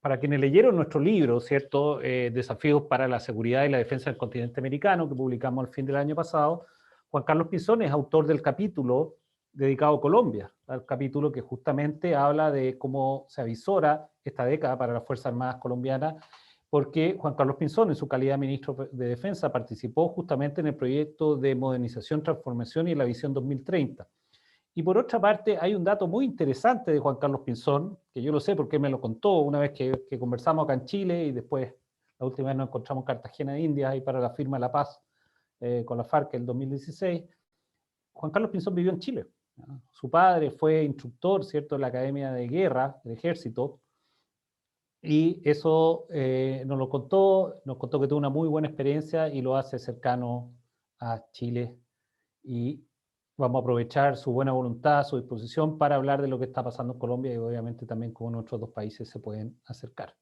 para quienes leyeron nuestro libro, ¿cierto? Desafíos para la seguridad y la defensa del continente americano, que publicamos al fin del año pasado, Juan Carlos Pinzón es autor del capítulo dedicado a Colombia, al capítulo que justamente habla de cómo se avisora esta década para las Fuerzas Armadas colombianas, porque Juan Carlos Pinzón, en su calidad de ministro de Defensa, participó justamente en el proyecto de modernización, transformación y la visión 2030. Y por otra parte, hay un dato muy interesante de Juan Carlos Pinzón, que yo lo sé porque me lo contó una vez que conversamos acá en Chile y después la última vez nos encontramos en Cartagena de Indias ahí para la firma de la paz con la FARC en el 2016. Juan Carlos Pinzón vivió en Chile. ¿No? Su padre fue instructor, ¿cierto?, en la Academia de Guerra del Ejército, y eso nos contó que tuvo una muy buena experiencia y lo hace cercano a Chile. Y vamos a aprovechar su buena voluntad, su disposición para hablar de lo que está pasando en Colombia y obviamente también cómo nuestros dos países se pueden acercar.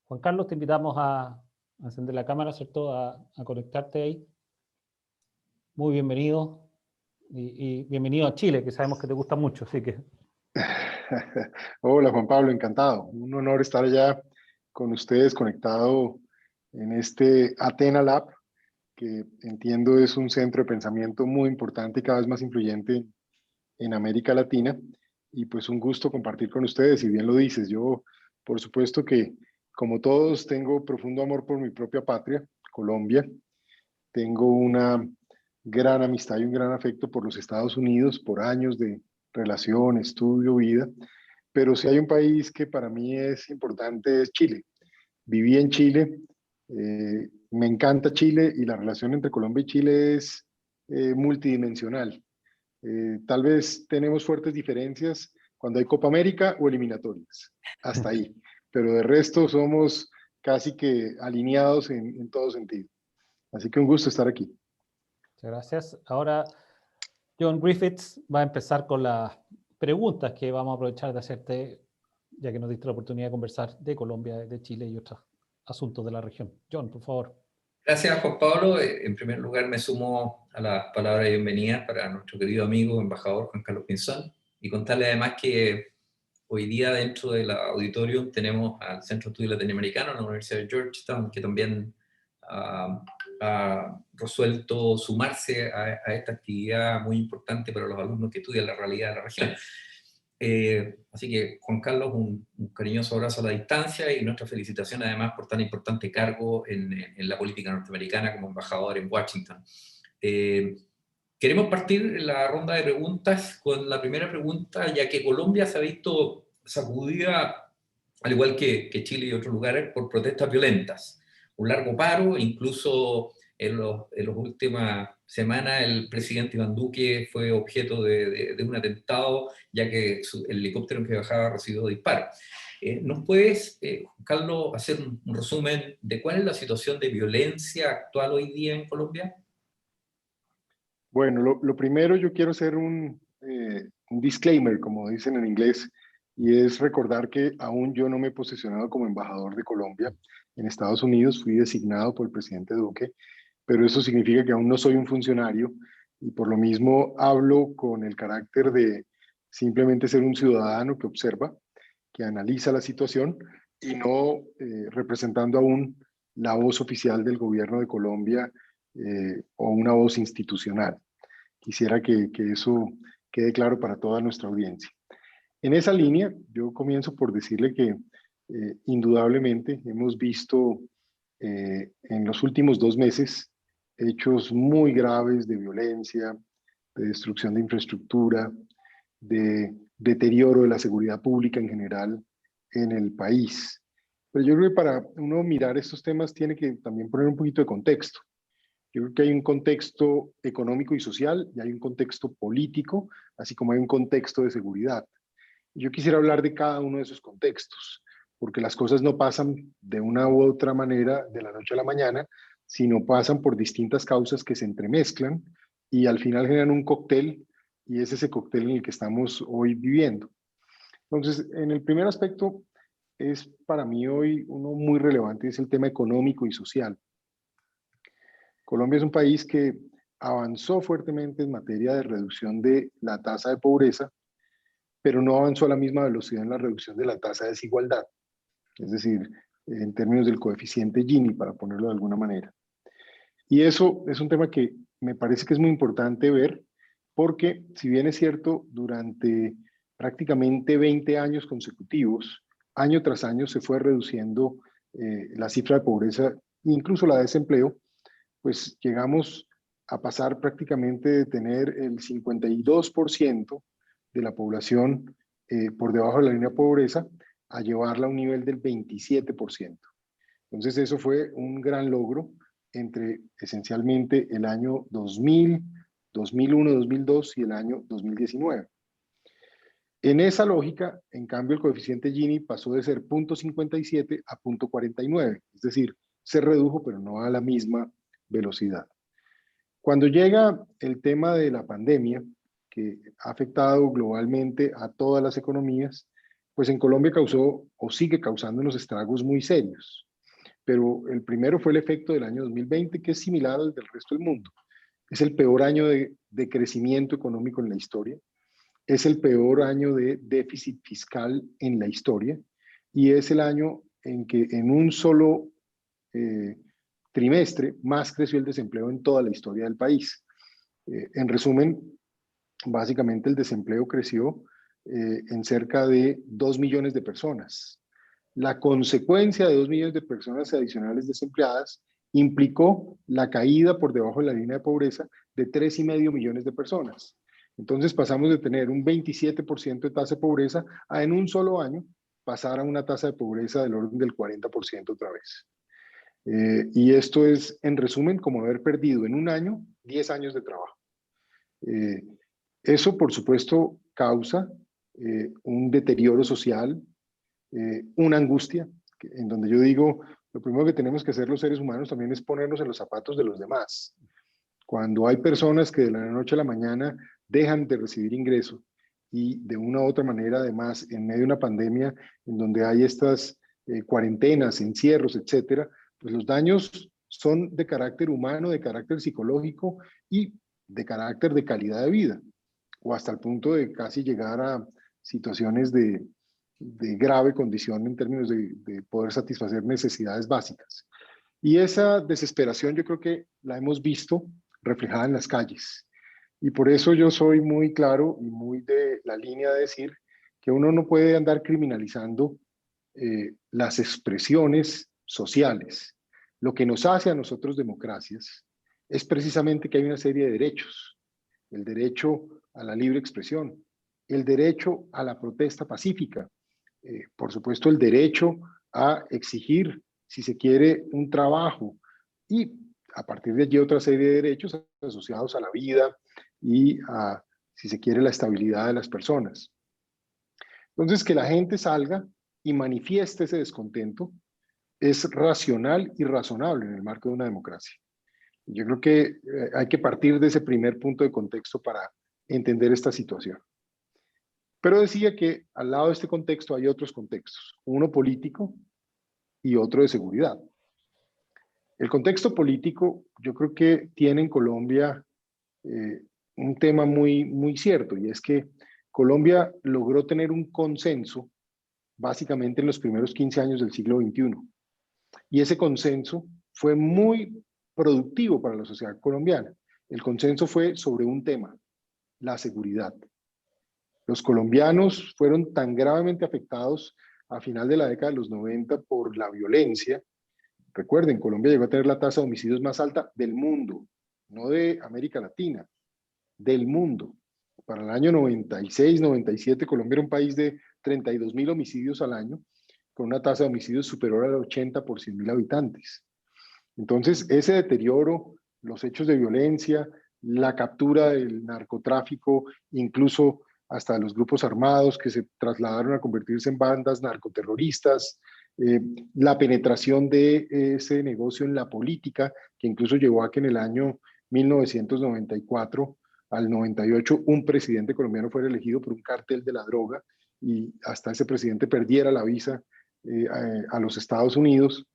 Juan Carlos, te invitamos a encender la cámara, ¿cierto?, a conectarte ahí. Muy bienvenido y bienvenido a Chile, que sabemos que te gusta mucho, así que... Hola Juan Pablo, encantado. Un honor estar allá con ustedes conectado en este Athena Lab, que entiendo es un centro de pensamiento muy importante y cada vez más influyente en América Latina. Y pues un gusto compartir con ustedes. Y bien lo dices, yo por supuesto que como todos tengo profundo amor por mi propia patria, Colombia. Tengo una gran amistad y un gran afecto por los Estados Unidos, por años de relación, estudio, vida. Pero si hay un país que para mí es importante es Chile. Viví en Chile, me encanta Chile y la relación entre Colombia y Chile es multidimensional. Tal vez tenemos fuertes diferencias cuando hay Copa América o eliminatorias, hasta ahí. Pero de resto somos casi que alineados en todo sentido. Así que un gusto estar aquí. Muchas gracias. Ahora John Griffiths va a empezar con las preguntas que vamos a aprovechar de hacerte, ya que nos diste la oportunidad de conversar de Colombia, de Chile y otros asuntos de la región. John, por favor. Gracias, Juan Pablo. En primer lugar, me sumo a las palabras de bienvenida para nuestro querido amigo, embajador Juan Carlos Pinzón, y contarle además que hoy día dentro del auditorio tenemos al Centro de Estudios Latinoamericanos, la Universidad de Georgetown, que también ha resuelto sumarse a esta actividad muy importante para los alumnos que estudian la realidad de la región. Así que, Juan Carlos, un cariñoso abrazo a la distancia y nuestra felicitación además por tan importante cargo en la política norteamericana como embajador en Washington. Queremos partir la ronda de preguntas con la primera pregunta, ya que Colombia se ha visto sacudida, al igual que Chile y otros lugares, por protestas violentas. Un largo paro, incluso en las últimas semanas el presidente Iván Duque fue objeto de un atentado, ya que el helicóptero en que bajaba recibió disparos. ¿Nos puedes, Juan Carlos, hacer un resumen de cuál es la situación de violencia actual hoy día en Colombia? Bueno, lo primero yo quiero hacer un disclaimer, como dicen en inglés, y es recordar que aún yo no me he posicionado como embajador de Colombia en Estados Unidos, fui designado por el presidente Duque, pero eso significa que aún no soy un funcionario y por lo mismo hablo con el carácter de simplemente ser un ciudadano que observa, que analiza la situación y no representando aún la voz oficial del gobierno de Colombia o una voz institucional. Quisiera que eso quede claro para toda nuestra audiencia. En esa línea, yo comienzo por decirle que indudablemente hemos visto en los últimos 2 meses hechos muy graves de violencia, de destrucción de infraestructura, de deterioro de la seguridad pública en general en el país. Pero yo creo que para uno mirar estos temas tiene que también poner un poquito de contexto. Yo creo que hay un contexto económico y social y hay un contexto político, así como hay un contexto de seguridad. Yo quisiera hablar de cada uno de esos contextos, porque las cosas no pasan de una u otra manera de la noche a la mañana, sino pasan por distintas causas que se entremezclan y al final generan un cóctel, y es ese cóctel en el que estamos hoy viviendo. Entonces, en el primer aspecto, es para mí hoy uno muy relevante, es el tema económico y social. Colombia es un país que avanzó fuertemente en materia de reducción de la tasa de pobreza, pero no avanzó a la misma velocidad en la reducción de la tasa de desigualdad. es decir, en términos del coeficiente Gini, para ponerlo de alguna manera. Y eso es un tema que me parece que es muy importante ver, porque si bien es cierto, durante prácticamente 20 años consecutivos, año tras año se fue reduciendo la cifra de pobreza, incluso la de desempleo, pues llegamos a pasar prácticamente de tener el 52% de la población por debajo de la línea de pobreza a llevarla a un nivel del 27%. Entonces eso fue un gran logro entre esencialmente el año 2000, 2001, 2002 y el año 2019. En esa lógica, en cambio, el coeficiente Gini pasó de ser 0.57 a 0.49, es decir, se redujo, pero no a la misma velocidad. Cuando llega el tema de la pandemia, que ha afectado globalmente a todas las economías, pues en Colombia causó o sigue causando unos estragos muy serios. Pero el primero fue el efecto del año 2020, que es similar al del resto del mundo. Es el peor año de crecimiento económico en la historia. Es el peor año de déficit fiscal en la historia. Y es el año en que en un solo trimestre más creció el desempleo en toda la historia del país. En resumen, básicamente el desempleo creció en cerca de 2 millones de personas. La consecuencia de 2 millones de personas adicionales desempleadas implicó la caída por debajo de la línea de pobreza de 3,5 millones de personas. Entonces pasamos de tener un 27% de tasa de pobreza a en un solo año pasar a una tasa de pobreza del orden del 40% otra vez. Y esto es, en resumen, como haber perdido en un año 10 años de trabajo. Eso, por supuesto, causa un deterioro social, una angustia, en donde yo digo, lo primero que tenemos que hacer los seres humanos también es ponernos en los zapatos de los demás. Cuando hay personas que de la noche a la mañana dejan de recibir ingreso y de una u otra manera, además, en medio de una pandemia en donde hay estas cuarentenas, encierros, etcétera, pues los daños son de carácter humano, de carácter psicológico y de carácter de calidad de vida, o hasta el punto de casi llegar a situaciones de grave condición en términos de poder satisfacer necesidades básicas. Y esa desesperación yo creo que la hemos visto reflejada en las calles. Y por eso yo soy muy claro y muy de la línea de decir que uno no puede andar criminalizando las expresiones sociales. Lo que nos hace a nosotros democracias es precisamente que hay una serie de derechos. El derecho a la libre expresión, el derecho a la protesta pacífica, por supuesto el derecho a exigir, si se quiere, un trabajo y a partir de allí otra serie de derechos asociados a la vida y a, si se quiere, la estabilidad de las personas. Entonces, que la gente salga y manifieste ese descontento es racional y razonable en el marco de una democracia. Yo creo que hay que partir de ese primer punto de contexto para entender esta situación. Pero decía que al lado de este contexto hay otros contextos, uno político y otro de seguridad. El contexto político yo creo que tiene en Colombia un tema muy cierto, y es que Colombia logró tener un consenso básicamente en los primeros 15 años del siglo XXI. Y ese consenso fue muy productivo para la sociedad colombiana. El consenso fue sobre un tema, la seguridad. Los colombianos fueron tan gravemente afectados a final de la década de los 90 por la violencia. Recuerden, Colombia llegó a tener la tasa de homicidios más alta del mundo, no de América Latina, del mundo. Para el año 96, 97, Colombia era un país de 32.000 homicidios al año, con una tasa de homicidios superior al 80 por 100.000 habitantes. Entonces, ese deterioro, los hechos de violencia, la captura del narcotráfico, incluso hasta los grupos armados que se trasladaron a convertirse en bandas narcoterroristas, la penetración de ese negocio en la política, que incluso llevó a que en el año 1994 al 98 un presidente colombiano fuera elegido por un cártel de la droga y hasta ese presidente perdiera la visa a los Estados Unidos.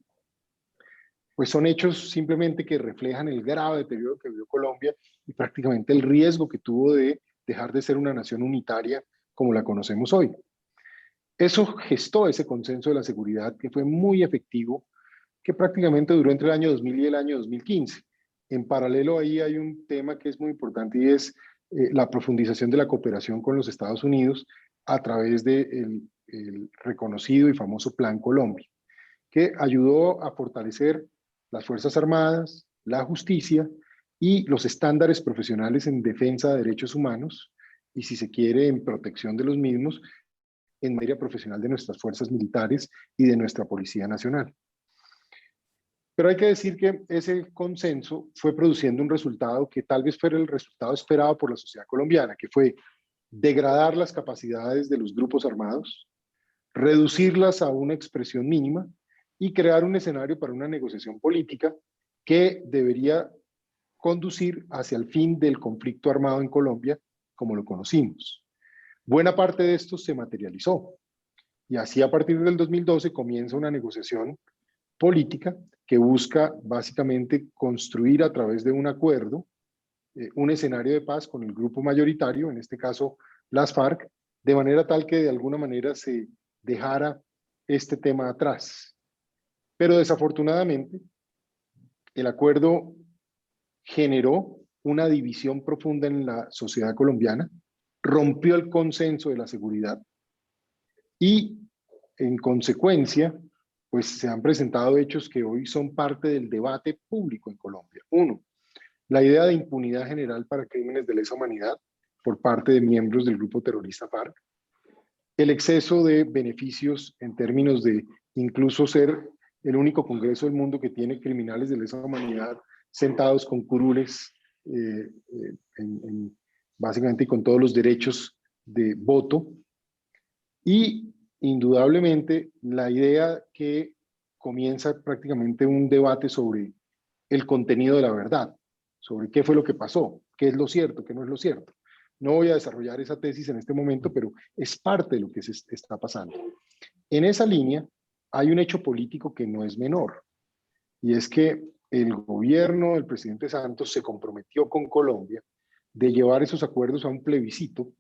Pues son hechos simplemente que reflejan el grave deterioro que vivió Colombia y prácticamente el riesgo que tuvo de dejar de ser una nación unitaria como la conocemos hoy. Eso gestó ese consenso de la seguridad que fue muy efectivo, que prácticamente duró entre el año 2000 y el año 2015. En paralelo ahí hay un tema que es muy importante y es la profundización de la cooperación con los Estados Unidos a través del reconocido y famoso Plan Colombia, que ayudó a fortalecer las Fuerzas Armadas, la justicia y los estándares profesionales en defensa de derechos humanos y, si se quiere, en protección de los mismos en materia profesional de nuestras fuerzas militares y de nuestra Policía Nacional. Pero hay que decir que ese consenso fue produciendo un resultado que tal vez fuera el resultado esperado por la sociedad colombiana, que fue degradar las capacidades de los grupos armados, reducirlas a una expresión mínima y crear un escenario para una negociación política que debería conducir hacia el fin del conflicto armado en Colombia como lo conocimos. Buena parte de esto se materializó y así a partir del 2012 comienza una negociación política que busca básicamente construir a través de un acuerdo un escenario de paz con el grupo mayoritario, en este caso las FARC, de manera tal que de alguna manera se dejara este tema atrás. Pero desafortunadamente el acuerdo generó una división profunda en la sociedad colombiana, rompió el consenso de la seguridad y en consecuencia pues se han presentado hechos que hoy son parte del debate público en Colombia. Uno, la idea de impunidad general para crímenes de lesa humanidad por parte de miembros del grupo terrorista FARC, el exceso de beneficios en términos de incluso ser el único congreso del mundo que tiene criminales de lesa humanidad sentados con curules, básicamente con todos los derechos de voto, y indudablemente la idea que comienza prácticamente un debate sobre el contenido de la verdad, sobre qué fue lo que pasó, qué es lo cierto, qué no es lo cierto. No voy a desarrollar esa tesis en este momento, pero es parte de lo que se está pasando. En esa línea hay un hecho político que no es menor, y es que el gobierno del presidente Santos se comprometió con Colombia de llevar esos acuerdos a un plebiscito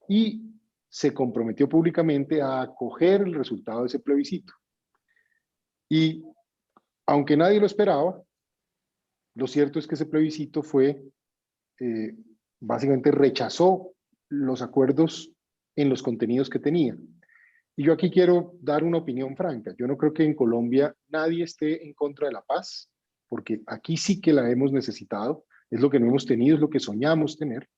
y se comprometió públicamente a acoger el resultado de ese plebiscito. Y aunque nadie lo esperaba, lo cierto es que ese plebiscito fue, básicamente rechazó los acuerdos en los contenidos que tenía. Y yo aquí quiero dar una opinión franca. Yo no creo que en Colombia nadie esté en contra de la paz, porque aquí sí que la hemos necesitado, es lo que no hemos tenido, es lo que soñamos tener.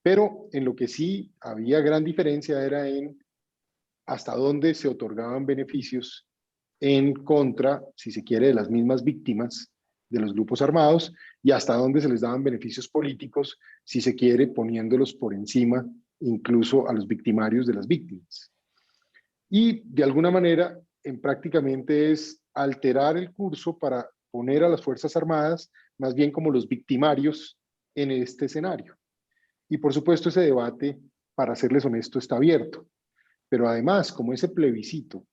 Pero en lo que sí había gran diferencia era en hasta dónde se otorgaban beneficios en contra, si se quiere, de las mismas víctimas de los grupos armados y hasta dónde se les daban beneficios políticos, si se quiere, poniéndolos por encima incluso a los victimarios de las víctimas. Y de alguna manera, prácticamente es alterar el curso para poner a las Fuerzas Armadas más bien como los victimarios en este escenario. Y por supuesto ese debate, para serles honesto, está abierto. Pero además, como ese plebiscito,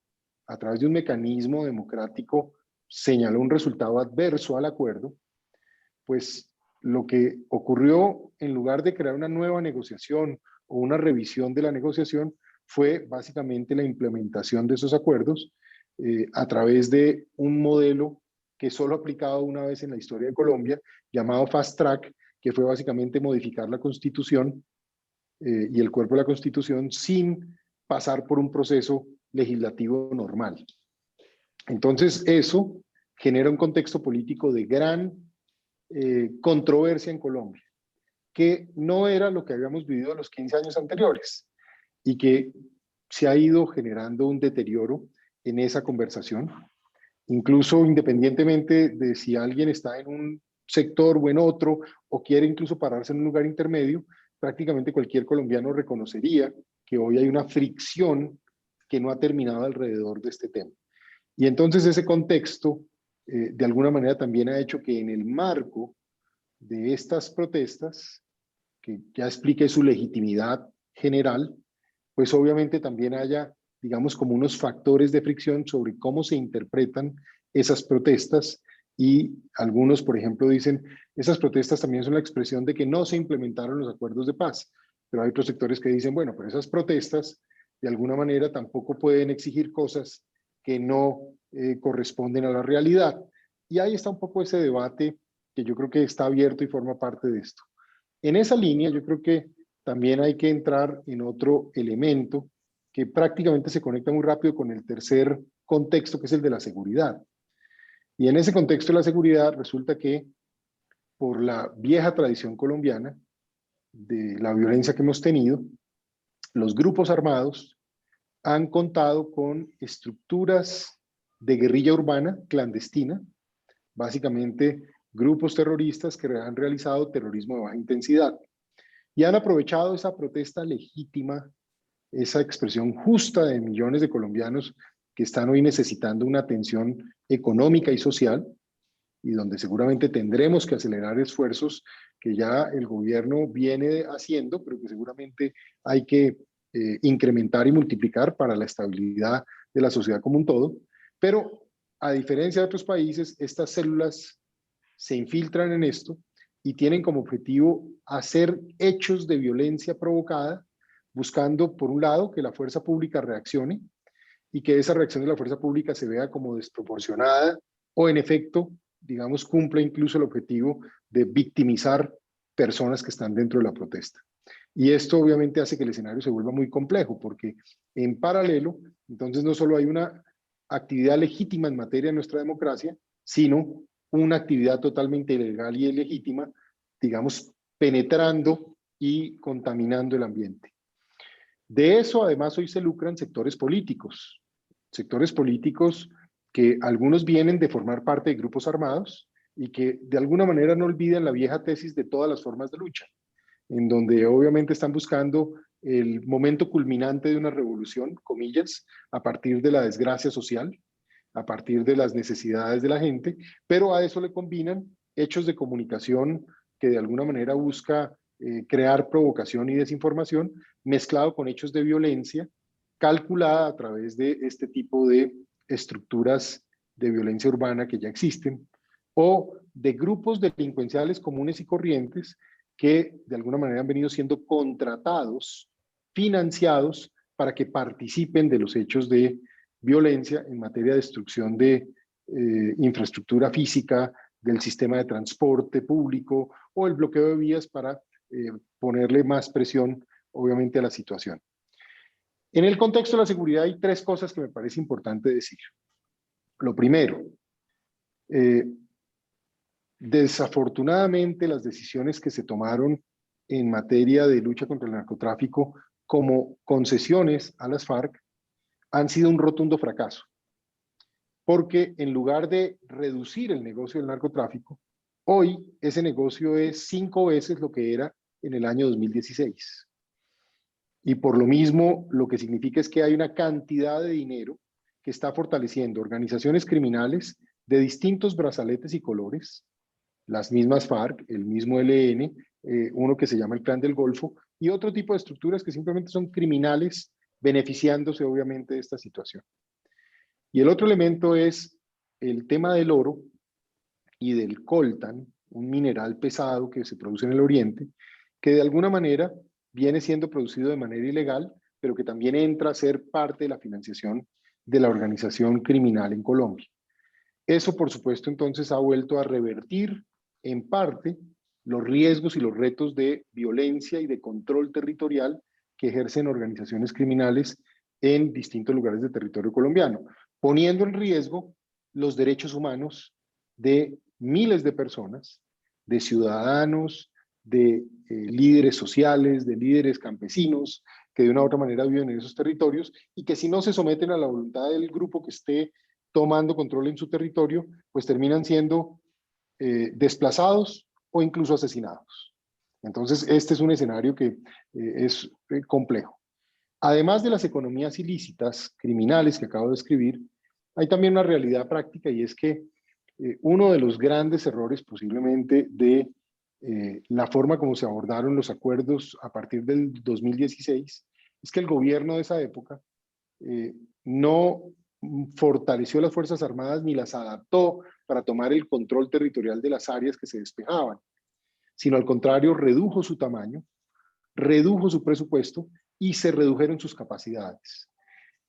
a través de un mecanismo democrático, señaló un resultado adverso al acuerdo, pues lo que ocurrió, en lugar de crear una nueva negociación o una revisión de la negociación, fue básicamente la implementación de esos acuerdos a través de un modelo que solo ha aplicado una vez en la historia de Colombia, llamado Fast Track, que fue básicamente modificar la Constitución y el cuerpo de la Constitución sin pasar por un proceso legislativo normal. Entonces eso genera un contexto político de gran controversia en Colombia, que no era lo que habíamos vivido en los 15 años anteriores y que se ha ido generando un deterioro en esa conversación, incluso independientemente de si alguien está en un sector o en otro, o quiere incluso pararse en un lugar intermedio, prácticamente cualquier colombiano reconocería que hoy hay una fricción que no ha terminado alrededor de este tema. Y entonces ese contexto, de alguna manera también ha hecho que en el marco de estas protestas, que ya expliqué su legitimidad general, pues obviamente también haya, digamos, como unos factores de fricción sobre cómo se interpretan esas protestas. Y algunos, por ejemplo, dicen, esas protestas también son la expresión de que no se implementaron los acuerdos de paz. Pero hay otros sectores que dicen, bueno, pero esas protestas de alguna manera tampoco pueden exigir cosas que no corresponden a la realidad. Y ahí está un poco ese debate que yo creo que está abierto y forma parte de esto. En esa línea yo creo que también hay que entrar en otro elemento que prácticamente se conecta muy rápido con el tercer contexto, que es el de la seguridad. Y en ese contexto de la seguridad resulta que por la vieja tradición colombiana de la violencia que hemos tenido, los grupos armados han contado con estructuras de guerrilla urbana clandestina, básicamente grupos terroristas que han realizado terrorismo de baja intensidad y han aprovechado esa protesta legítima, esa expresión justa de millones de colombianos que están hoy necesitando una atención económica y social, y donde seguramente tendremos que acelerar esfuerzos que ya el gobierno viene haciendo, pero que seguramente hay que incrementar y multiplicar para la estabilidad de la sociedad como un todo. Pero a diferencia de otros países, estas células se infiltran en esto y tienen como objetivo hacer hechos de violencia provocada, buscando, por un lado, que la fuerza pública reaccione y que esa reacción de la fuerza pública se vea como desproporcionada o, en efecto, digamos, cumple incluso el objetivo de victimizar personas que están dentro de la protesta. Y esto obviamente hace que el escenario se vuelva muy complejo, porque en paralelo, entonces no solo hay una actividad legítima en materia de nuestra democracia, sino una actividad totalmente ilegal y ilegítima, digamos, penetrando y contaminando el ambiente. De eso, además, hoy se lucran sectores políticos que algunos vienen de formar parte de grupos armados y que de alguna manera no olvidan la vieja tesis de todas las formas de lucha, en donde obviamente están buscando el momento culminante de una revolución, comillas, a partir de la desgracia social, a partir de las necesidades de la gente, pero a eso le combinan hechos de comunicación que de alguna manera busca crear provocación y desinformación, mezclado con hechos de violencia, calculada a través de este tipo de estructuras de violencia urbana que ya existen, o de grupos delincuenciales comunes y corrientes que de alguna manera han venido siendo contratados, financiados, para que participen de los hechos de violencia en materia de destrucción de infraestructura física, del sistema de transporte público o el bloqueo de vías para ponerle más presión, obviamente, a la situación. En el contexto de la seguridad hay tres cosas que me parece importante decir. Lo primero, desafortunadamente las decisiones que se tomaron en materia de lucha contra el narcotráfico como concesiones a las FARC han sido un rotundo fracaso, porque en lugar de reducir el negocio del narcotráfico, hoy ese negocio es 5 veces lo que era en el año 2016. Y por lo mismo, lo que significa es que hay una cantidad de dinero que está fortaleciendo organizaciones criminales de distintos brazaletes y colores, las mismas FARC, el mismo ELN, uno que se llama el Clan del Golfo, y otro tipo de estructuras que simplemente son criminales, beneficiándose obviamente de esta situación. Y el otro elemento es el tema del oro y del coltan, un mineral pesado que se produce en el oriente, que de alguna manera viene siendo producido de manera ilegal, pero que también entra a ser parte de la financiación de la organización criminal en Colombia. Eso, por supuesto, entonces ha vuelto a revertir en parte los riesgos y los retos de violencia y de control territorial que ejercen organizaciones criminales en distintos lugares del territorio colombiano, poniendo en riesgo los derechos humanos de miles de personas, de ciudadanos, de líderes sociales, de líderes campesinos, que de una u otra manera viven en esos territorios y que si no se someten a la voluntad del grupo que esté tomando control en su territorio, pues terminan siendo desplazados o incluso asesinados. Entonces, este es un escenario que es complejo. Además de las economías ilícitas, criminales que acabo de describir, hay también una realidad práctica y es que uno de los grandes errores posiblemente de la forma como se abordaron los acuerdos a partir del 2016 es que el gobierno de esa época no fortaleció las Fuerzas Armadas ni las adaptó para tomar el control territorial de las áreas que se despejaban, sino al contrario redujo su tamaño, redujo su presupuesto y se redujeron sus capacidades.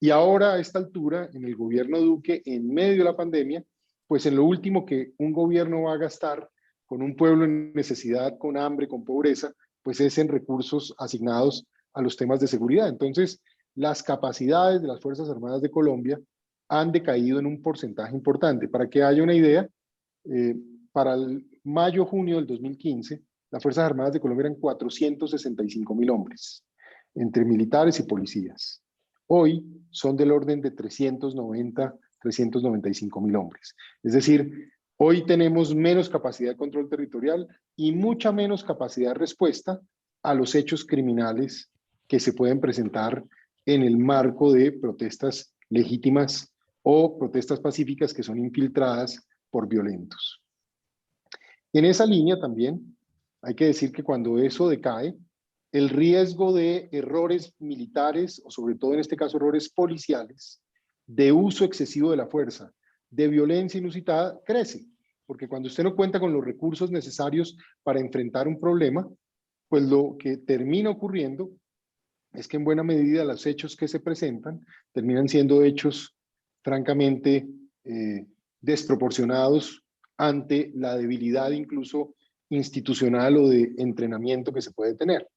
Y ahora a esta altura, en el gobierno Duque, en medio de la pandemia, pues en lo último que un gobierno va a gastar con un pueblo en necesidad, con hambre, con pobreza, pues es en recursos asignados a los temas de seguridad. Entonces, las capacidades de las Fuerzas Armadas de Colombia han decaído en un porcentaje importante. Para que haya una idea, para el mayo-junio del 2015, las Fuerzas Armadas de Colombia eran 465.000 hombres, entre militares y policías. Hoy son del orden de 395.000 hombres. Es decir, hoy tenemos menos capacidad de control territorial y mucha menos capacidad de respuesta a los hechos criminales que se pueden presentar en el marco de protestas legítimas o protestas pacíficas que son infiltradas por violentos. En esa línea también hay que decir que cuando eso decae, el riesgo de errores militares, o sobre todo en este caso errores policiales, de uso excesivo de la fuerza, de violencia inusitada, crece. Porque cuando usted no cuenta con los recursos necesarios para enfrentar un problema, pues lo que termina ocurriendo es que en buena medida los hechos que se presentan terminan siendo hechos francamente desproporcionados ante la debilidad incluso institucional o de entrenamiento que se puede tener.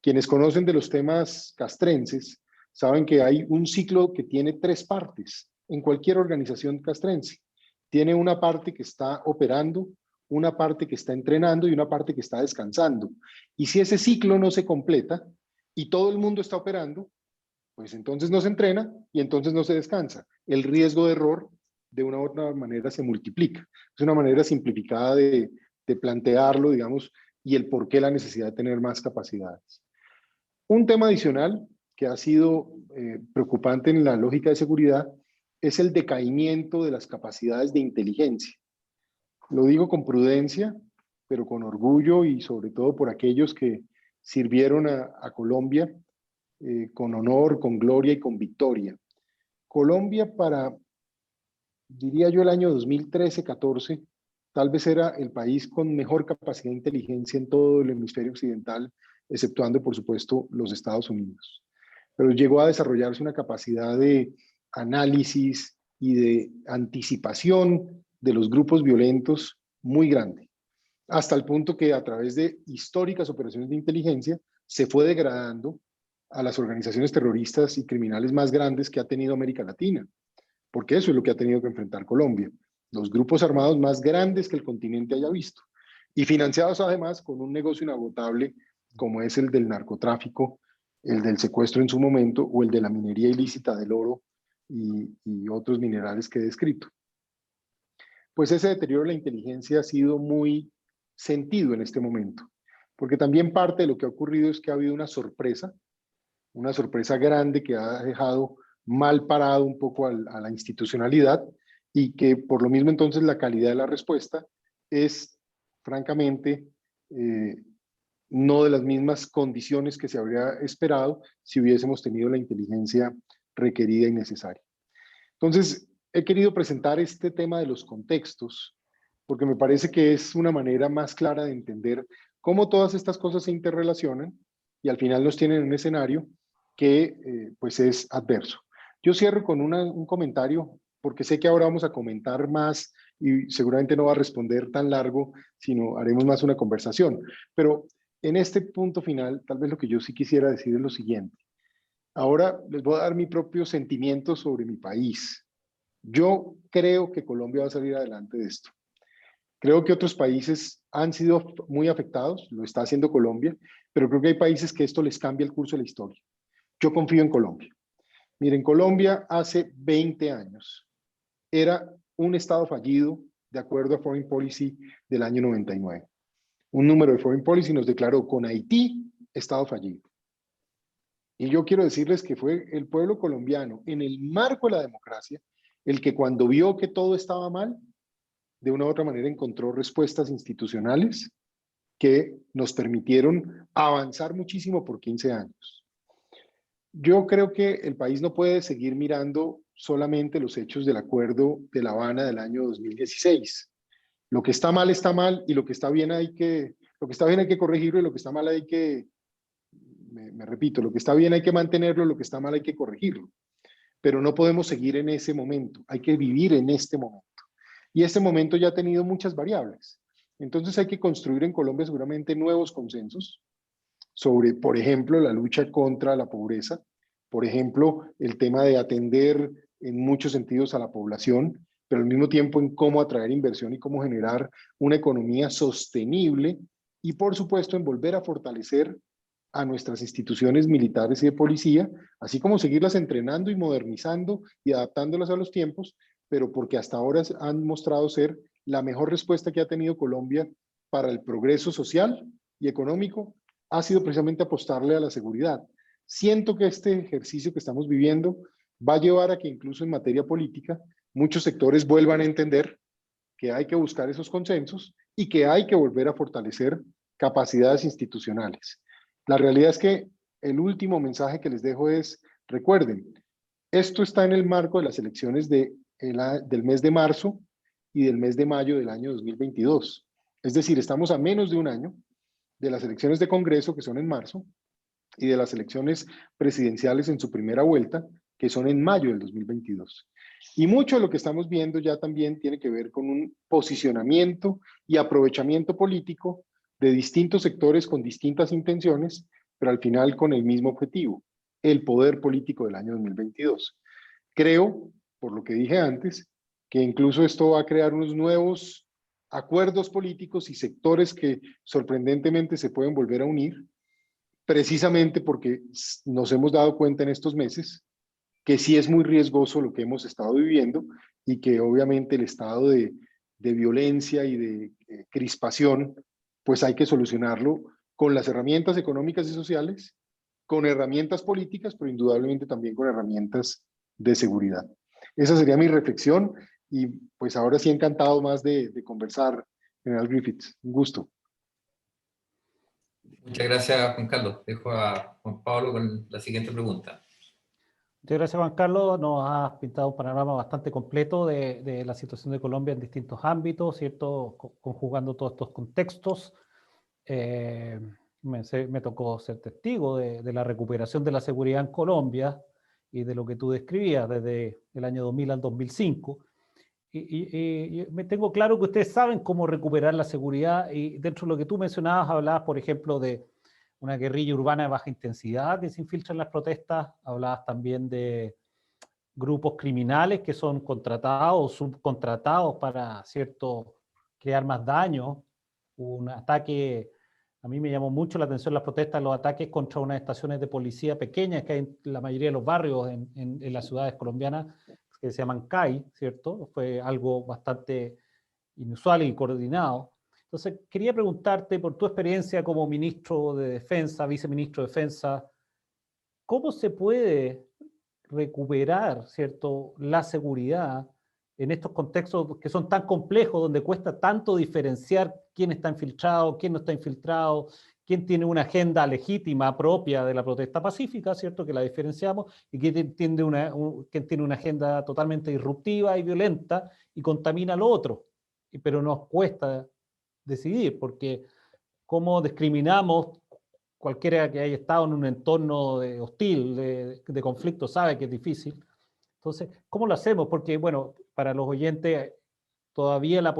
Quienes conocen de los temas castrenses saben que hay un ciclo que tiene 3 partes en cualquier organización castrense. Tiene una parte que está operando, una parte que está entrenando y una parte que está descansando. Y si ese ciclo no se completa y todo el mundo está operando, pues entonces no se entrena y entonces no se descansa. El riesgo de error de una u otra manera se multiplica. Es una manera simplificada de plantearlo, digamos, y el por qué la necesidad de tener más capacidades. Un tema adicional que ha sido preocupante en la lógica de seguridad es el decaimiento de las capacidades de inteligencia. Lo digo con prudencia, pero con orgullo y sobre todo por aquellos que sirvieron a Colombia con honor, con gloria y con victoria. Colombia para, diría yo, el año 2013-14, tal vez era el país con mejor capacidad de inteligencia en todo el hemisferio occidental, exceptuando, por supuesto, los Estados Unidos. Pero llegó a desarrollarse una capacidad de análisis y de anticipación de los grupos violentos muy grande, hasta el punto que a través de históricas operaciones de inteligencia se fue degradando a las organizaciones terroristas y criminales más grandes que ha tenido América Latina, porque eso es lo que ha tenido que enfrentar Colombia, los grupos armados más grandes que el continente haya visto, y financiados además con un negocio inagotable como es el del narcotráfico, el del secuestro en su momento o el de la minería ilícita del oro y otros minerales que he descrito. Pues ese deterioro de la inteligencia ha sido muy sentido en este momento, porque también parte de lo que ha ocurrido es que ha habido una sorpresa grande que ha dejado mal parado un poco a la institucionalidad y que por lo mismo entonces la calidad de la respuesta es francamente no de las mismas condiciones que se habría esperado si hubiésemos tenido la inteligencia requerida y necesaria. Entonces, he querido presentar este tema de los contextos porque me parece que es una manera más clara de entender cómo todas estas cosas se interrelacionan y al final nos tienen en un escenario que pues es adverso. Yo cierro con un comentario porque sé que ahora vamos a comentar más y seguramente no va a responder tan largo, sino haremos más una conversación. Pero en este punto final, tal vez lo que yo sí quisiera decir es lo siguiente. Ahora les voy a dar mi propio sentimiento sobre mi país. Yo creo que Colombia va a salir adelante de esto. Creo que otros países han sido muy afectados, lo está haciendo Colombia, pero creo que hay países que esto les cambia el curso de la historia. Yo confío en Colombia. Miren, Colombia hace 20 años era un estado fallido de acuerdo a Foreign Policy del año 99. Un número de Foreign Policy nos declaró con Haití estado fallido. Y yo quiero decirles que fue el pueblo colombiano, en el marco de la democracia, el que cuando vio que todo estaba mal, de una u otra manera encontró respuestas institucionales que nos permitieron avanzar muchísimo por 15 años. Yo creo que el país no puede seguir mirando solamente los hechos del Acuerdo de La Habana del año 2016. Lo que está mal y lo que está bien hay que corregirlo y lo que está mal hay que me repito, lo que está bien hay que mantenerlo, lo que está mal hay que corregirlo, pero no podemos seguir en ese momento, hay que vivir en este momento. Y este momento ya ha tenido muchas variables. Entonces hay que construir en Colombia seguramente nuevos consensos sobre, por ejemplo, la lucha contra la pobreza, por ejemplo, el tema de atender en muchos sentidos a la población, pero al mismo tiempo en cómo atraer inversión y cómo generar una economía sostenible y, por supuesto, en volver a fortalecer a nuestras instituciones militares y de policía, así como seguirlas entrenando y modernizando y adaptándolas a los tiempos, pero porque hasta ahora han mostrado ser la mejor respuesta que ha tenido Colombia para el progreso social y económico, ha sido precisamente apostarle a la seguridad. Siento que este ejercicio que estamos viviendo va a llevar a que incluso en materia política muchos sectores vuelvan a entender que hay que buscar esos consensos y que hay que volver a fortalecer capacidades institucionales. La realidad es que el último mensaje que les dejo es, recuerden, esto está en el marco de las elecciones del mes de marzo y del mes de mayo del año 2022. Es decir, estamos a menos de un año de las elecciones de Congreso, que son en marzo, y de las elecciones presidenciales en su primera vuelta, que son en mayo del 2022. Y mucho de lo que estamos viendo ya también tiene que ver con un posicionamiento y aprovechamiento político de distintos sectores con distintas intenciones, pero al final con el mismo objetivo, el poder político del año 2022. Creo, por lo que dije antes, que incluso esto va a crear unos nuevos acuerdos políticos y sectores que sorprendentemente se pueden volver a unir, precisamente porque nos hemos dado cuenta en estos meses que sí es muy riesgoso lo que hemos estado viviendo y que obviamente el estado de violencia y de crispación, pues hay que solucionarlo con las herramientas económicas y sociales, con herramientas políticas, pero indudablemente también con herramientas de seguridad. Esa sería mi reflexión y pues ahora sí encantado más de conversar, General Griffiths. Un gusto. Muchas gracias, Juan Carlos. Dejo a Juan Pablo con la siguiente pregunta. Muchas gracias, Juan Carlos. Nos has pintado un panorama bastante completo de la situación de Colombia en distintos ámbitos, ¿cierto? Conjugando todos estos contextos. Me tocó ser testigo de la recuperación de la seguridad en Colombia y de lo que tú describías desde el año 2000 al 2005. Y me tengo claro que ustedes saben cómo recuperar la seguridad y dentro de lo que tú mencionabas, hablabas, por ejemplo, de una guerrilla urbana de baja intensidad que se infiltra en las protestas, hablabas también de grupos criminales que son contratados o subcontratados para, cierto, crear más daño. Un ataque, a mí me llamó mucho la atención las protestas, los ataques contra unas estaciones de policía pequeñas que hay en la mayoría de los barrios en las ciudades colombianas, que se llaman CAI, ¿cierto? Fue algo bastante inusual y coordinado. Entonces, quería preguntarte por tu experiencia como ministro de Defensa, viceministro de Defensa, ¿cómo se puede recuperar, ¿cierto?, la seguridad en estos contextos que son tan complejos, donde cuesta tanto diferenciar quién está infiltrado, quién no está infiltrado, quién tiene una agenda legítima propia de la protesta pacífica, ¿cierto?, que la diferenciamos, y quién tiene una agenda totalmente disruptiva y violenta y contamina lo otro. Pero nos cuesta decidir, porque cómo discriminamos, cualquiera que haya estado en un entorno hostil, de conflicto, sabe que es difícil. Entonces, ¿cómo lo hacemos? Porque, bueno, para los oyentes, todavía la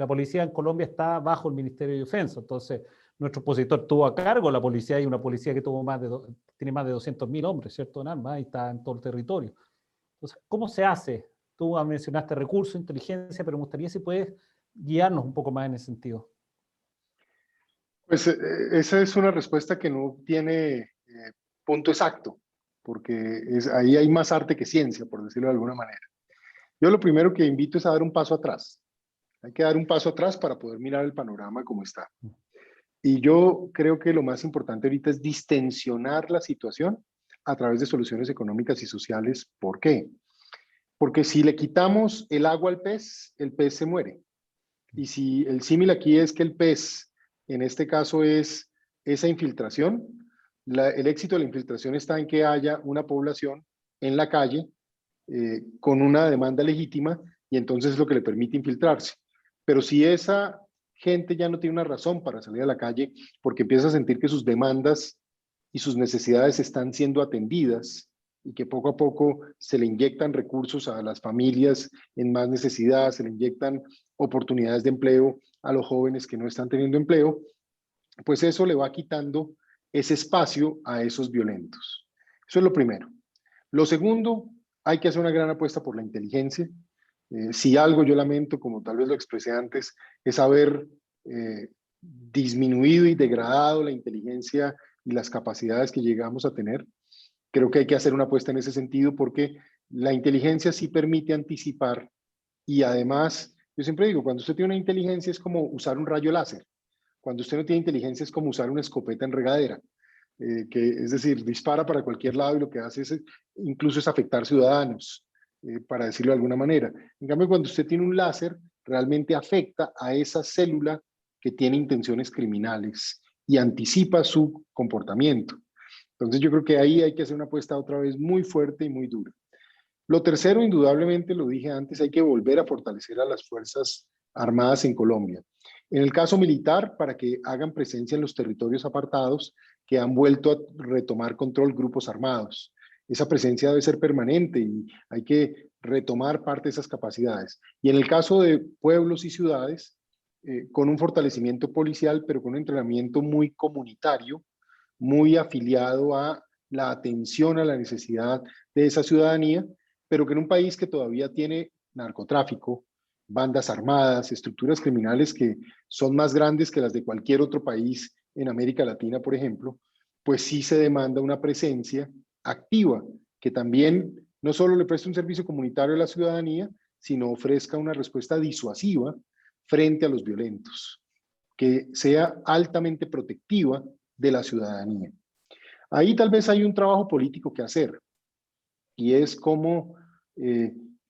policía en Colombia está bajo el Ministerio de Defensa. Entonces, nuestro opositor tuvo a cargo la policía y una policía que tiene más de 200.000 hombres, ¿cierto? En armas y está en todo el territorio. Entonces, ¿cómo se hace? Tú mencionaste recursos, inteligencia, pero me gustaría si puedes guiarnos un poco más en ese sentido. Pues esa es una respuesta que no tiene punto exacto, porque ahí hay más arte que ciencia, por decirlo de alguna manera. Yo lo primero que invito es a dar un paso atrás. Hay que dar un paso atrás para poder mirar el panorama como está. Y yo creo que lo más importante ahorita es distensionar la situación a través de soluciones económicas y sociales. ¿Por qué? Porque si le quitamos el agua al pez, el pez se muere. Y si el símil aquí es que el pez, en este caso, es esa infiltración, el éxito de la infiltración está en que haya una población en la calle con una demanda legítima y entonces es lo que le permite infiltrarse. Pero si esa gente ya no tiene una razón para salir a la calle porque empieza a sentir que sus demandas y sus necesidades están siendo atendidas y que poco a poco se le inyectan recursos a las familias en más necesidad, se le inyectan oportunidades de empleo a los jóvenes que no están teniendo empleo, pues eso le va quitando ese espacio a esos violentos. Eso es lo primero. Lo segundo, hay que hacer una gran apuesta por la inteligencia. Si algo yo lamento, como tal vez lo expresé antes, es haber disminuido y degradado la inteligencia y las capacidades que llegamos a tener. Creo que hay que hacer una apuesta en ese sentido porque la inteligencia sí permite anticipar y además, yo siempre digo, cuando usted tiene una inteligencia es como usar un rayo láser. Cuando usted no tiene inteligencia es como usar una escopeta en regadera, que es decir, dispara para cualquier lado y lo que hace es incluso es afectar ciudadanos, para decirlo de alguna manera. En cambio, cuando usted tiene un láser, realmente afecta a esa célula que tiene intenciones criminales y anticipa su comportamiento. Entonces yo creo que ahí hay que hacer una apuesta otra vez muy fuerte y muy dura. Lo tercero, indudablemente, lo dije antes, hay que volver a fortalecer a las Fuerzas Armadas en Colombia. En el caso militar, para que hagan presencia en los territorios apartados que han vuelto a retomar control grupos armados. Esa presencia debe ser permanente y hay que retomar parte de esas capacidades. Y en el caso de pueblos y ciudades, con un fortalecimiento policial, pero con un entrenamiento muy comunitario, muy afiliado a la atención a la necesidad de esa ciudadanía, pero que en un país que todavía tiene narcotráfico, bandas armadas, estructuras criminales que son más grandes que las de cualquier otro país en América Latina, por ejemplo, pues sí se demanda una presencia activa que también no solo le preste un servicio comunitario a la ciudadanía, sino ofrezca una respuesta disuasiva frente a los violentos, que sea altamente protectiva de la ciudadanía. Ahí tal vez hay un trabajo político que hacer y es cómo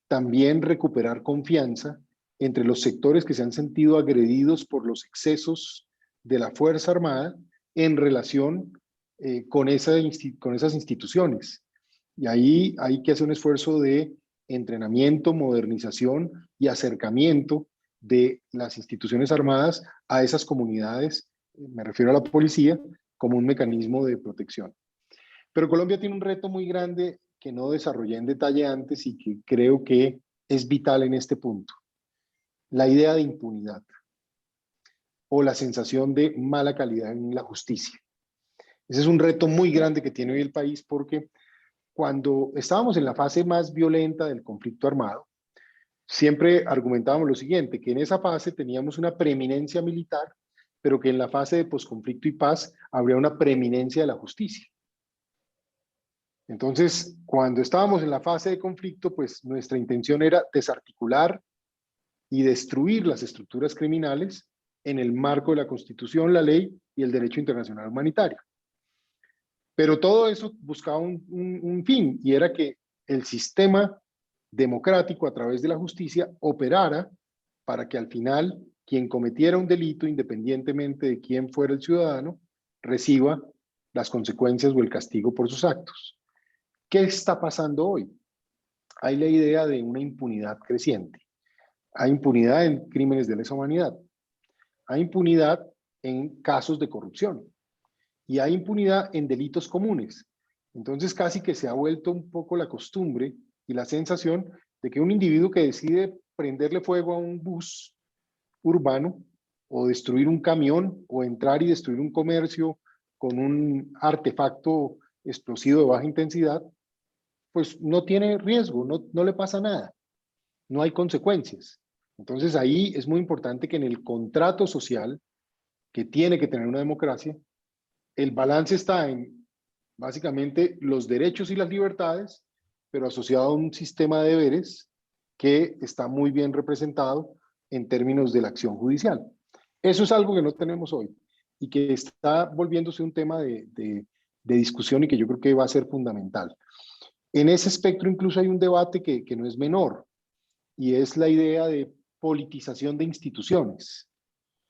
también recuperar confianza entre los sectores que se han sentido agredidos por los excesos de la Fuerza Armada en relación con esas instituciones. Y ahí hay que hacer un esfuerzo de entrenamiento, modernización y acercamiento de las instituciones armadas a esas comunidades, me refiero a la policía, como un mecanismo de protección. Pero Colombia tiene un reto muy grande que no desarrollé en detalle antes y que creo que es vital en este punto. La idea de impunidad o la sensación de mala calidad en la justicia. Ese es un reto muy grande que tiene hoy el país porque cuando estábamos en la fase más violenta del conflicto armado, siempre argumentábamos lo siguiente, que en esa fase teníamos una preeminencia militar, pero que en la fase de posconflicto y paz habría una preeminencia de la justicia. Entonces, cuando estábamos en la fase de conflicto, pues nuestra intención era desarticular y destruir las estructuras criminales en el marco de la Constitución, la ley y el derecho internacional humanitario. Pero todo eso buscaba un fin, y era que el sistema democrático a través de la justicia operara para que al final quien cometiera un delito, independientemente de quién fuera el ciudadano, reciba las consecuencias o el castigo por sus actos. ¿Qué está pasando hoy? Hay la idea de una impunidad creciente. Hay impunidad en crímenes de lesa humanidad. Hay impunidad en casos de corrupción. Y hay impunidad en delitos comunes. Entonces casi que se ha vuelto un poco la costumbre y la sensación de que un individuo que decide prenderle fuego a un bus urbano o destruir un camión o entrar y destruir un comercio con un artefacto explosivo de baja intensidad, pues no tiene riesgo, no le pasa nada, no hay consecuencias. Entonces ahí es muy importante que en el contrato social que tiene que tener una democracia, el balance está en básicamente los derechos y las libertades, pero asociado a un sistema de deberes que está muy bien representado en términos de la acción judicial. Eso es algo que no tenemos hoy y que está volviéndose un tema de discusión y que yo creo que va a ser fundamental. En ese espectro incluso hay un debate que no es menor y es la idea de politización de instituciones.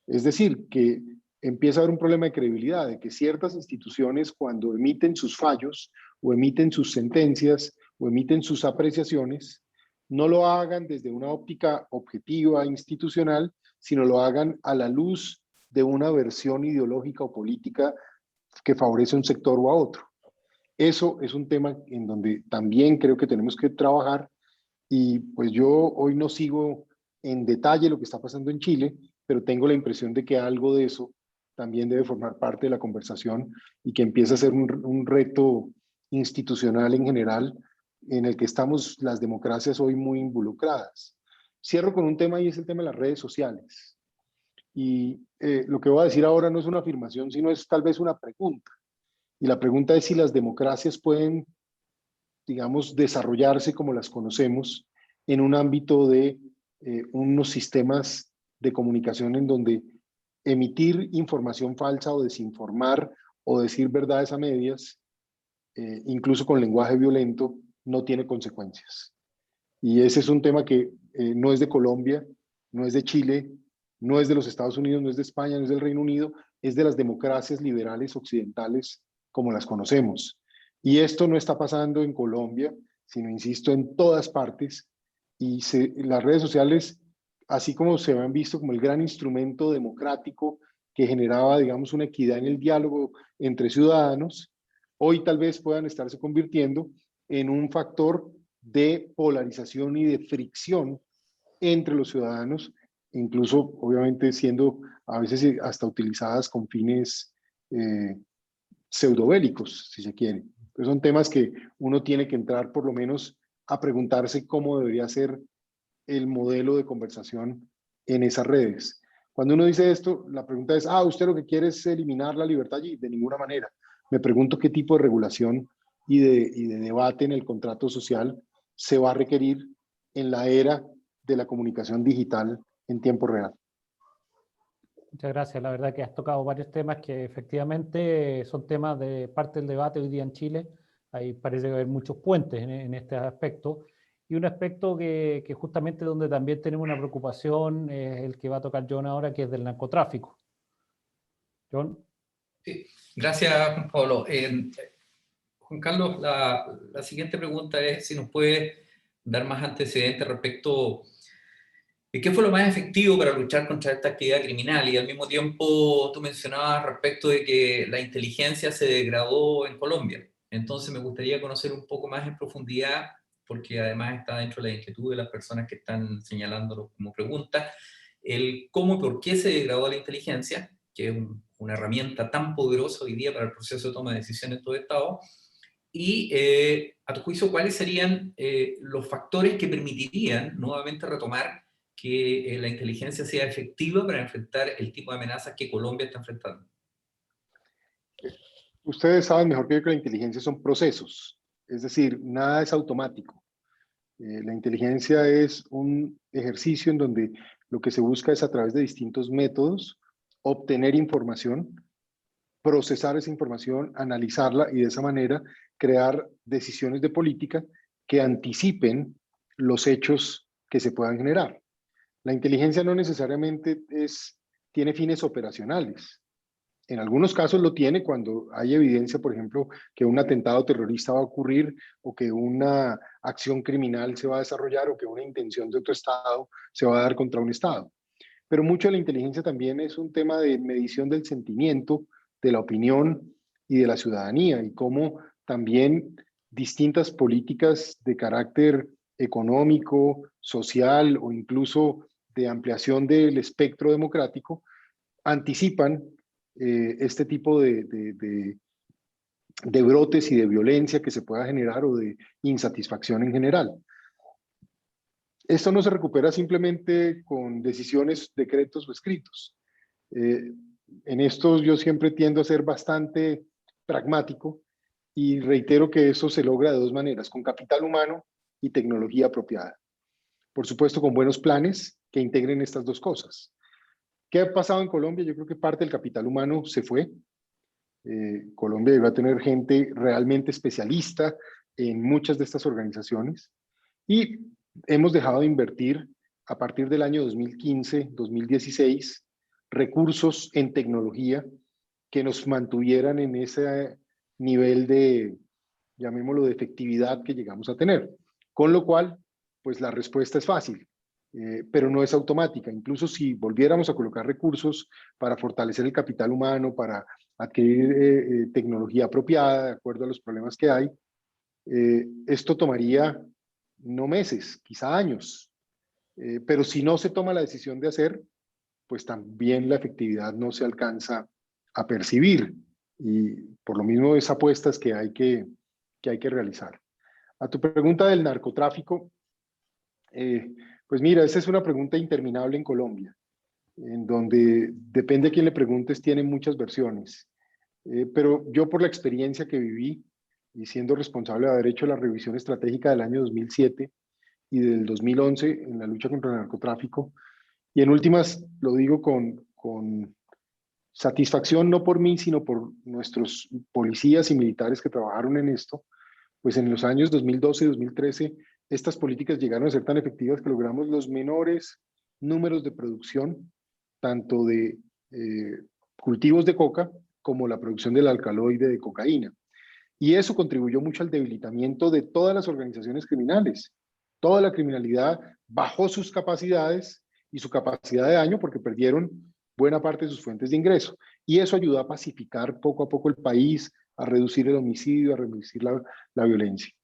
Es decir, que empieza a haber un problema de credibilidad, de que ciertas instituciones cuando emiten sus fallos o emiten sus sentencias o emiten sus apreciaciones, no lo hagan desde una óptica objetiva institucional, sino lo hagan a la luz de una versión ideológica o política que favorece a un sector o a otro. Eso es un tema en donde también creo que tenemos que trabajar, y pues yo hoy no sigo en detalle lo que está pasando en Chile, pero tengo la impresión de que algo de eso también debe formar parte de la conversación y que empieza a ser un reto institucional en general en el que estamos las democracias hoy muy involucradas. Cierro con un tema, y es el tema de las redes sociales. Y lo que voy a decir ahora no es una afirmación, sino es tal vez una pregunta. Y la pregunta es si las democracias pueden, digamos, desarrollarse como las conocemos en un ámbito de unos sistemas de comunicación en donde emitir información falsa o desinformar o decir verdades a medias, incluso con lenguaje violento, no tiene consecuencias. Y ese es un tema que no es de Colombia, no es de Chile, no es de los Estados Unidos, no es de España, no es del Reino Unido, es de las democracias liberales occidentales como las conocemos. Y esto no está pasando en Colombia, sino, insisto, en todas partes. Y las redes sociales, así como se han visto como el gran instrumento democrático que generaba, digamos, una equidad en el diálogo entre ciudadanos, hoy tal vez puedan estarse convirtiendo en un factor de polarización y de fricción entre los ciudadanos, incluso obviamente siendo a veces hasta utilizadas con fines pseudobélicos, si se quiere. Entonces son temas que uno tiene que entrar por lo menos a preguntarse cómo debería ser el modelo de conversación en esas redes. Cuando uno dice esto, la pregunta es, usted lo que quiere es eliminar la libertad allí. De ninguna manera. Me pregunto qué tipo de regulación y de debate en el contrato social se va a requerir en la era de la comunicación digital en tiempo real. Muchas gracias. La verdad que has tocado varios temas que efectivamente son temas de parte del debate hoy día en Chile. Ahí parece haber muchos puentes en este aspecto. Y un aspecto que justamente donde también tenemos una preocupación es el que va a tocar John ahora, que es del narcotráfico. John. Sí, gracias, Juan Pablo. Juan Carlos, la siguiente pregunta es si nos puede dar más antecedentes respecto de qué fue lo más efectivo para luchar contra esta actividad criminal, y al mismo tiempo tú mencionabas respecto de que la inteligencia se degradó en Colombia. Entonces me gustaría conocer un poco más en profundidad, porque además está dentro de la inquietud de las personas que están señalándolo como pregunta, el cómo y por qué se degradó la inteligencia, que es una herramienta tan poderosa hoy día para el proceso de toma de decisiones en todo Estado, y a tu juicio, ¿cuáles serían los factores que permitirían nuevamente retomar que la inteligencia sea efectiva para enfrentar el tipo de amenazas que Colombia está enfrentando? Ustedes saben mejor que yo que la inteligencia son procesos, es decir, nada es automático. La inteligencia es un ejercicio en donde lo que se busca es, a través de distintos métodos, obtener información, procesar esa información, analizarla y de esa manera crear decisiones de política que anticipen los hechos que se puedan generar. La inteligencia no necesariamente tiene fines operacionales. En algunos casos lo tiene cuando hay evidencia, por ejemplo, que un atentado terrorista va a ocurrir, o que una acción criminal se va a desarrollar, o que una intención de otro Estado se va a dar contra un Estado. Pero mucho de la inteligencia también es un tema de medición del sentimiento, de la opinión y de la ciudadanía, y cómo también distintas políticas de carácter económico, social o incluso de ampliación del espectro democrático anticipan este tipo de brotes y de violencia que se pueda generar, o de insatisfacción en general. Esto no se recupera simplemente con decisiones, decretos o escritos. En esto yo siempre tiendo a ser bastante pragmático y reitero que eso se logra de dos maneras: con capital humano y tecnología apropiada. Por supuesto, con buenos planes que integren estas dos cosas. ¿Qué ha pasado en Colombia? Yo creo que parte del capital humano se fue. Colombia iba a tener gente realmente especialista en muchas de estas organizaciones, y hemos dejado de invertir a partir del año 2015, 2016, recursos en tecnología que nos mantuvieran en ese nivel de, llamémoslo, de efectividad que llegamos a tener. Con lo cual, pues la respuesta es fácil, pero no es automática. Incluso si volviéramos a colocar recursos para fortalecer el capital humano, para adquirir tecnología apropiada de acuerdo a los problemas que hay. Esto tomaría no meses, quizá años, pero si no se toma la decisión de hacer, pues también la efectividad no se alcanza a percibir, y por lo mismo es apuestas que hay que realizar. A tu pregunta del narcotráfico, pues mira, esa es una pregunta interminable en Colombia, en donde depende a quién le preguntes, tiene muchas versiones. Pero yo, por la experiencia que viví y siendo responsable de haber hecho la revisión estratégica del año 2007 y del 2011 en la lucha contra el narcotráfico, y en últimas lo digo con satisfacción, no por mí, sino por nuestros policías y militares que trabajaron en esto, pues en los años 2012 y 2013 estas políticas llegaron a ser tan efectivas que logramos los menores números de producción, tanto de cultivos de coca como la producción del alcaloide de cocaína. Y eso contribuyó mucho al debilitamiento de todas las organizaciones criminales. Toda la criminalidad bajó sus capacidades y su capacidad de daño porque perdieron buena parte de sus fuentes de ingreso. Y eso ayudó a pacificar poco a poco el país, a reducir el homicidio, a reducir la violencia.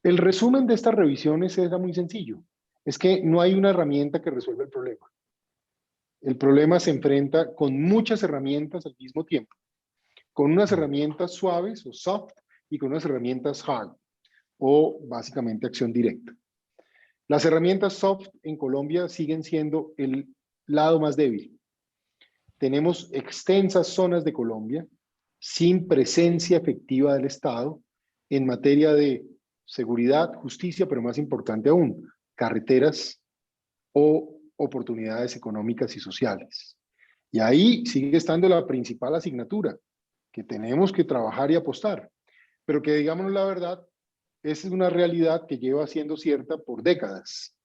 El resumen de estas revisiones era muy sencillo. Es que no hay una herramienta que resuelva el problema. El problema se enfrenta con muchas herramientas al mismo tiempo, con unas herramientas suaves o soft y con unas herramientas hard o básicamente acción directa. Las herramientas soft en Colombia siguen siendo el lado más débil. Tenemos extensas zonas de Colombia sin presencia efectiva del Estado en materia de seguridad, justicia, pero más importante aún, carreteras o oportunidades económicas y sociales. Y ahí sigue estando la principal asignatura que tenemos que trabajar y apostar, pero que, digamos la verdad, esa es una realidad que lleva siendo cierta por décadas.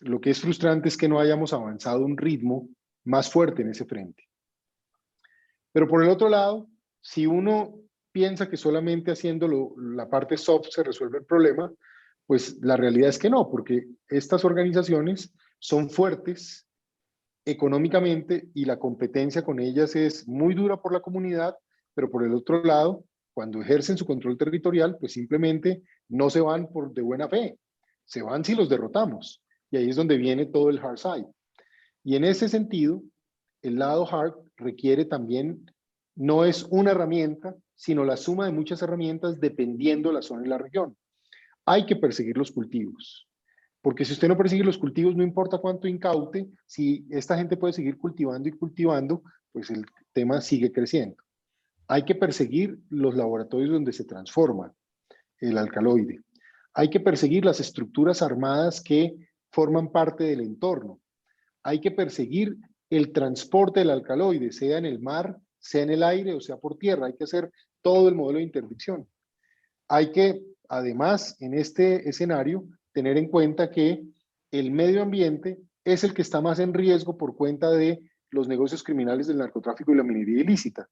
Lo que es frustrante es que no hayamos avanzado a un ritmo más fuerte en ese frente. Pero por el otro lado, si uno piensa que solamente haciendo la parte soft se resuelve el problema, pues la realidad es que no, porque estas organizaciones son fuertes económicamente y la competencia con ellas es muy dura por la comunidad, pero por el otro lado, cuando ejercen su control territorial, pues simplemente no se van por de buena fe, se van si los derrotamos. Y ahí es donde viene todo el hard side. Y en ese sentido, el lado hard requiere también, no es una herramienta, sino la suma de muchas herramientas dependiendo la zona y la región. Hay que perseguir los cultivos, porque si usted no persigue los cultivos, no importa cuánto incaute, si esta gente puede seguir cultivando y cultivando, pues el tema sigue creciendo. Hay que perseguir los laboratorios donde se transforma el alcaloide. Hay que perseguir las estructuras armadas que forman parte del entorno. Hay que perseguir el transporte del alcaloide, sea en el mar, sea en el aire o sea por tierra. Hay que hacer todo el modelo de interdicción. Hay que, además, en este escenario, tener en cuenta que el medio ambiente es el que está más en riesgo por cuenta de los negocios criminales del narcotráfico y la minería ilícita.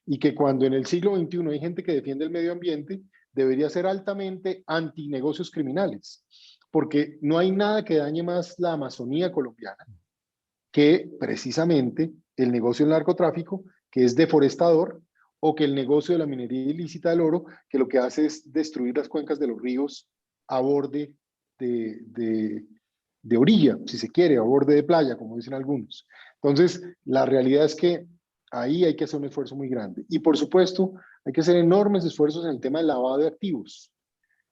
Y que cuando en el siglo XXI hay gente que defiende el medio ambiente, debería ser altamente antinegocios criminales, porque no hay nada que dañe más la Amazonía colombiana que precisamente el negocio del narcotráfico, que es deforestador, o que el negocio de la minería ilícita del oro, que lo que hace es destruir las cuencas de los ríos a borde de orilla, si se quiere, a borde de playa, como dicen algunos. Entonces, la realidad es que ahí hay que hacer un esfuerzo muy grande. Y por supuesto, hay que hacer enormes esfuerzos en el tema del lavado de activos.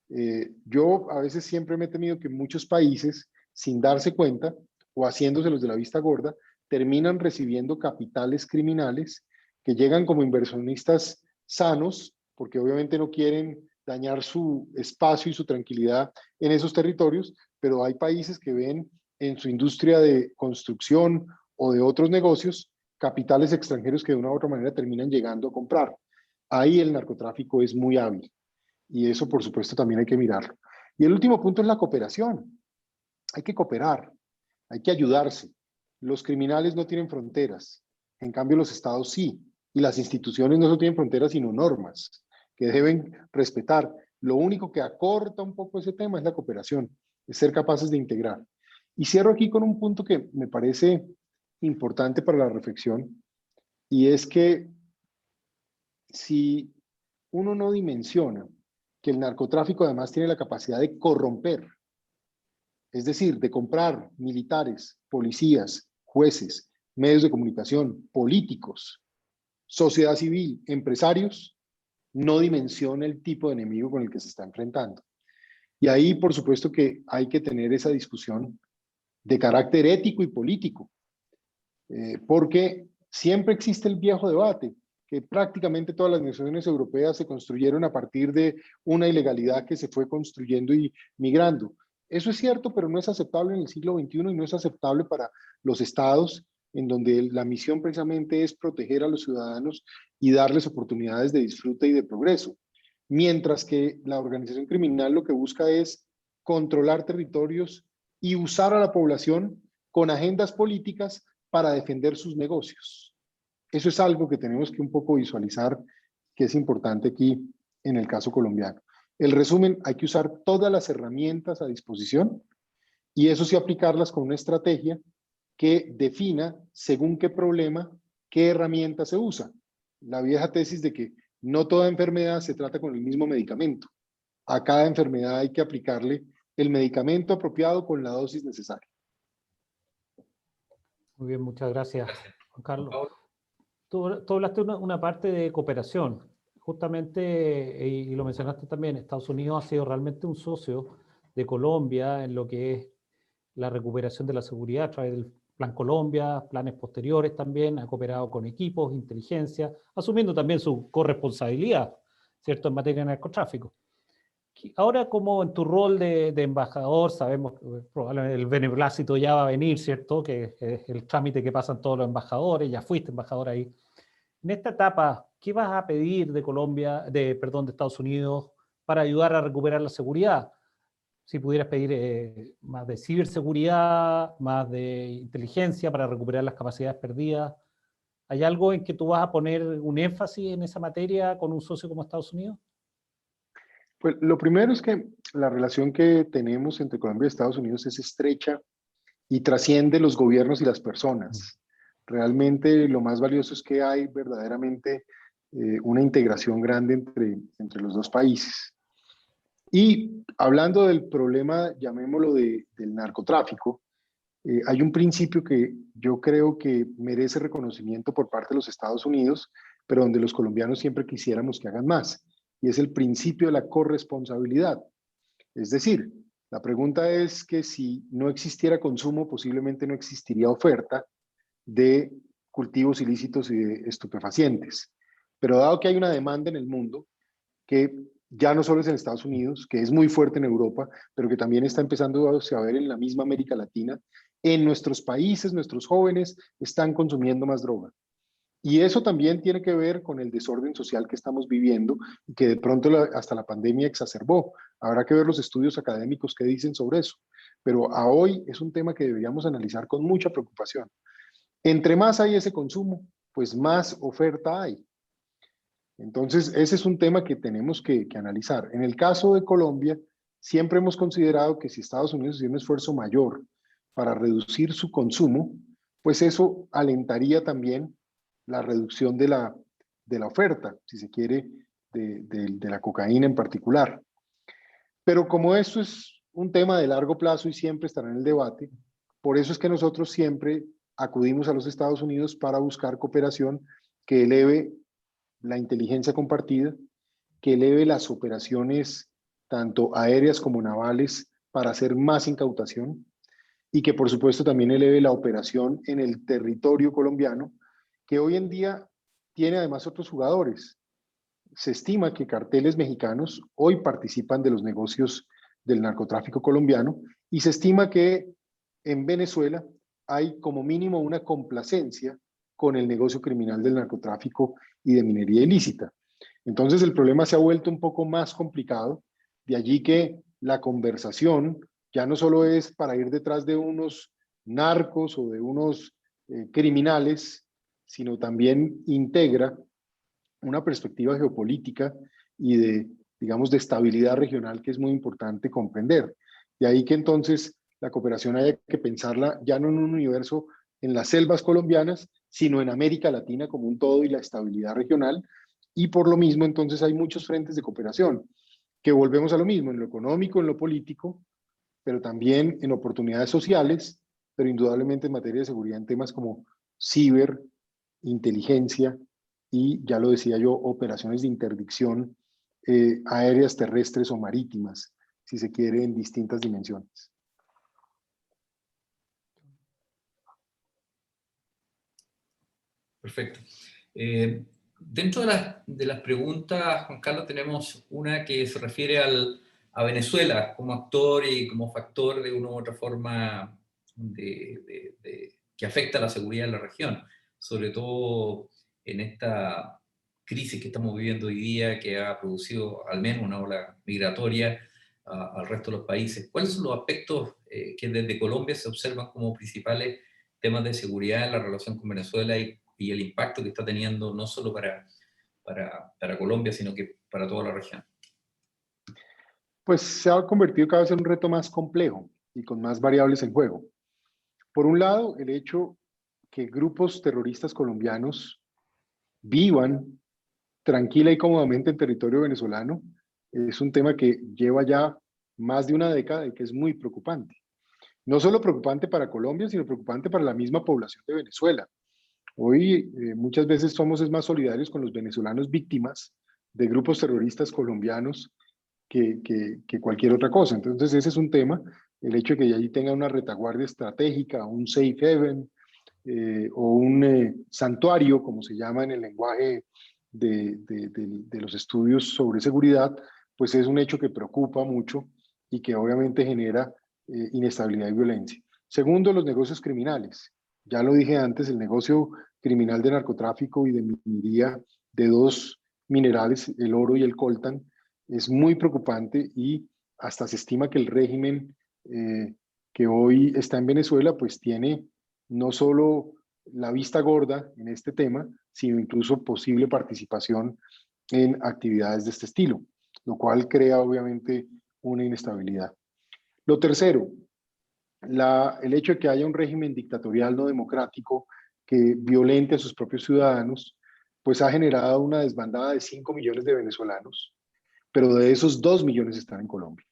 Yo a veces siempre me he temido que muchos países, sin darse cuenta o haciéndoselos de la vista gorda, terminan recibiendo capitales criminales que llegan como inversionistas sanos, porque obviamente no quieren dañar su espacio y su tranquilidad en esos territorios, pero hay países que ven en su industria de construcción o de otros negocios capitales extranjeros que de una u otra manera terminan llegando a comprar. Ahí el narcotráfico es muy hábil y eso por supuesto también hay que mirarlo. Y el último punto es la cooperación. Hay que cooperar, hay que ayudarse. Los criminales no tienen fronteras, en cambio los estados sí, y las instituciones no solo tienen fronteras sino normas que deben respetar. Lo único que acorta un poco ese tema es la cooperación, es ser capaces de integrar. Y cierro aquí con un punto que me parece importante para la reflexión, y es que si uno no dimensiona que el narcotráfico además tiene la capacidad de corromper, es decir, de comprar militares, policías, jueces, medios de comunicación, políticos, sociedad civil, empresarios, no dimensiona el tipo de enemigo con el que se está enfrentando. Y ahí, por supuesto, que hay que tener esa discusión de carácter ético y político, porque siempre existe el viejo debate, que prácticamente todas las naciones europeas se construyeron a partir de una ilegalidad que se fue construyendo y migrando. Eso es cierto, pero no es aceptable en el siglo XXI y no es aceptable para los estados en donde la misión precisamente es proteger a los ciudadanos y darles oportunidades de disfrute y de progreso. Mientras que la organización criminal lo que busca es controlar territorios y usar a la población con agendas políticas para defender sus negocios. Eso es algo que tenemos que un poco visualizar, que es importante aquí en el caso colombiano. El resumen, hay que usar todas las herramientas a disposición y eso sí aplicarlas con una estrategia que defina según qué problema, qué herramienta se usa. La vieja tesis de que no toda enfermedad se trata con el mismo medicamento. A cada enfermedad hay que aplicarle el medicamento apropiado con la dosis necesaria. Muy bien, muchas gracias, Gracias. Juan Carlos. Pablo. Tú hablaste una parte de cooperación. Justamente, y lo mencionaste también, Estados Unidos ha sido realmente un socio de Colombia en lo que es la recuperación de la seguridad a través del Plan Colombia, planes posteriores también, ha cooperado con equipos, inteligencia, asumiendo también su corresponsabilidad, ¿cierto?, en materia de narcotráfico. Ahora, como en tu rol de embajador, sabemos que probablemente el beneplácito ya va a venir, ¿cierto?, que es el trámite que pasan todos los embajadores, ya fuiste embajador ahí. En esta etapa, ¿qué vas a pedir de Colombia, de Estados Unidos para ayudar a recuperar la seguridad? Si pudieras pedir más de ciberseguridad, más de inteligencia para recuperar las capacidades perdidas, ¿hay algo en que tú vas a poner un énfasis en esa materia con un socio como Estados Unidos? Pues lo primero es que la relación que tenemos entre Colombia y Estados Unidos es estrecha y trasciende los gobiernos y las personas. Realmente lo más valioso es que hay verdaderamente una integración grande entre los dos países. Y hablando del problema, llamémoslo del narcotráfico, hay un principio que yo creo que merece reconocimiento por parte de los Estados Unidos, pero donde los colombianos siempre quisiéramos que hagan más, y es el principio de la corresponsabilidad. Es decir, la pregunta es que si no existiera consumo, posiblemente no existiría oferta de cultivos ilícitos y de estupefacientes. Pero dado que hay una demanda en el mundo, que ya no solo es en Estados Unidos, que es muy fuerte en Europa, pero que también está empezando a ver en la misma América Latina, en nuestros países, nuestros jóvenes están consumiendo más droga. Y eso también tiene que ver con el desorden social que estamos viviendo y que de pronto hasta la pandemia exacerbó. Habrá que ver los estudios académicos que dicen sobre eso. Pero a hoy es un tema que deberíamos analizar con mucha preocupación. Entre más hay ese consumo, pues más oferta hay. Entonces, ese es un tema que tenemos que analizar. En el caso de Colombia, siempre hemos considerado que si Estados Unidos hiciera un esfuerzo mayor para reducir su consumo, pues eso alentaría también la reducción de la oferta, si se quiere, de la cocaína en particular. Pero como esto es un tema de largo plazo y siempre estará en el debate, por eso es que nosotros siempre acudimos a los Estados Unidos para buscar cooperación que eleve la inteligencia compartida, que eleve las operaciones tanto aéreas como navales para hacer más incautación y que por supuesto también eleve la operación en el territorio colombiano, que hoy en día tiene además otros jugadores. Se estima que carteles mexicanos hoy participan de los negocios del narcotráfico colombiano y se estima que en Venezuela hay como mínimo una complacencia con el negocio criminal del narcotráfico y de minería ilícita. Entonces el problema se ha vuelto un poco más complicado, de allí que la conversación ya no solo es para ir detrás de unos narcos o de unos criminales, sino también integra una perspectiva geopolítica y de, digamos, de estabilidad regional que es muy importante comprender. De ahí que entonces la cooperación haya que pensarla ya no en un universo en las selvas colombianas, sino en América Latina como un todo y la estabilidad regional, y por lo mismo entonces hay muchos frentes de cooperación, que volvemos a lo mismo, en lo económico, en lo político, pero también en oportunidades sociales, pero indudablemente en materia de seguridad en temas como ciber, inteligencia y, ya lo decía yo, operaciones de interdicción aéreas, terrestres o marítimas, si se quiere, en distintas dimensiones. Perfecto. Dentro de las preguntas, Juan Carlos, tenemos una que se refiere a Venezuela como actor y como factor de una u otra forma que afecta a la seguridad en la región, sobre todo en esta crisis que estamos viviendo hoy día, que ha producido al menos una ola migratoria al resto de los países. ¿Cuáles son los aspectos que desde Colombia se observan como principales temas de seguridad en la relación con Venezuela y el impacto que está teniendo no solo para Colombia, sino que para toda la región? Pues se ha convertido cada vez en un reto más complejo y con más variables en juego. Por un lado, el hecho que grupos terroristas colombianos vivan tranquila y cómodamente en territorio venezolano es un tema que lleva ya más de una década y que es muy preocupante. No solo preocupante para Colombia, sino preocupante para la misma población de Venezuela. Hoy muchas veces somos más solidarios con los venezolanos víctimas de grupos terroristas colombianos que cualquier otra cosa. Entonces ese es un tema, el hecho de que allí tenga una retaguardia estratégica, un safe haven o un santuario, como se llama en el lenguaje de los estudios sobre seguridad, pues es un hecho que preocupa mucho y que obviamente genera inestabilidad y violencia. Segundo, los negocios criminales. Ya lo dije antes, el negocio criminal de narcotráfico y de minería de dos minerales, el oro y el coltan, es muy preocupante y hasta se estima que el régimen que hoy está en Venezuela pues tiene no solo la vista gorda en este tema, sino incluso posible participación en actividades de este estilo, lo cual crea obviamente una inestabilidad. Lo tercero, el hecho de que haya un régimen dictatorial no democrático que violente a sus propios ciudadanos, pues ha generado una desbandada de 5 millones de venezolanos, pero de esos 2 millones están en Colombia.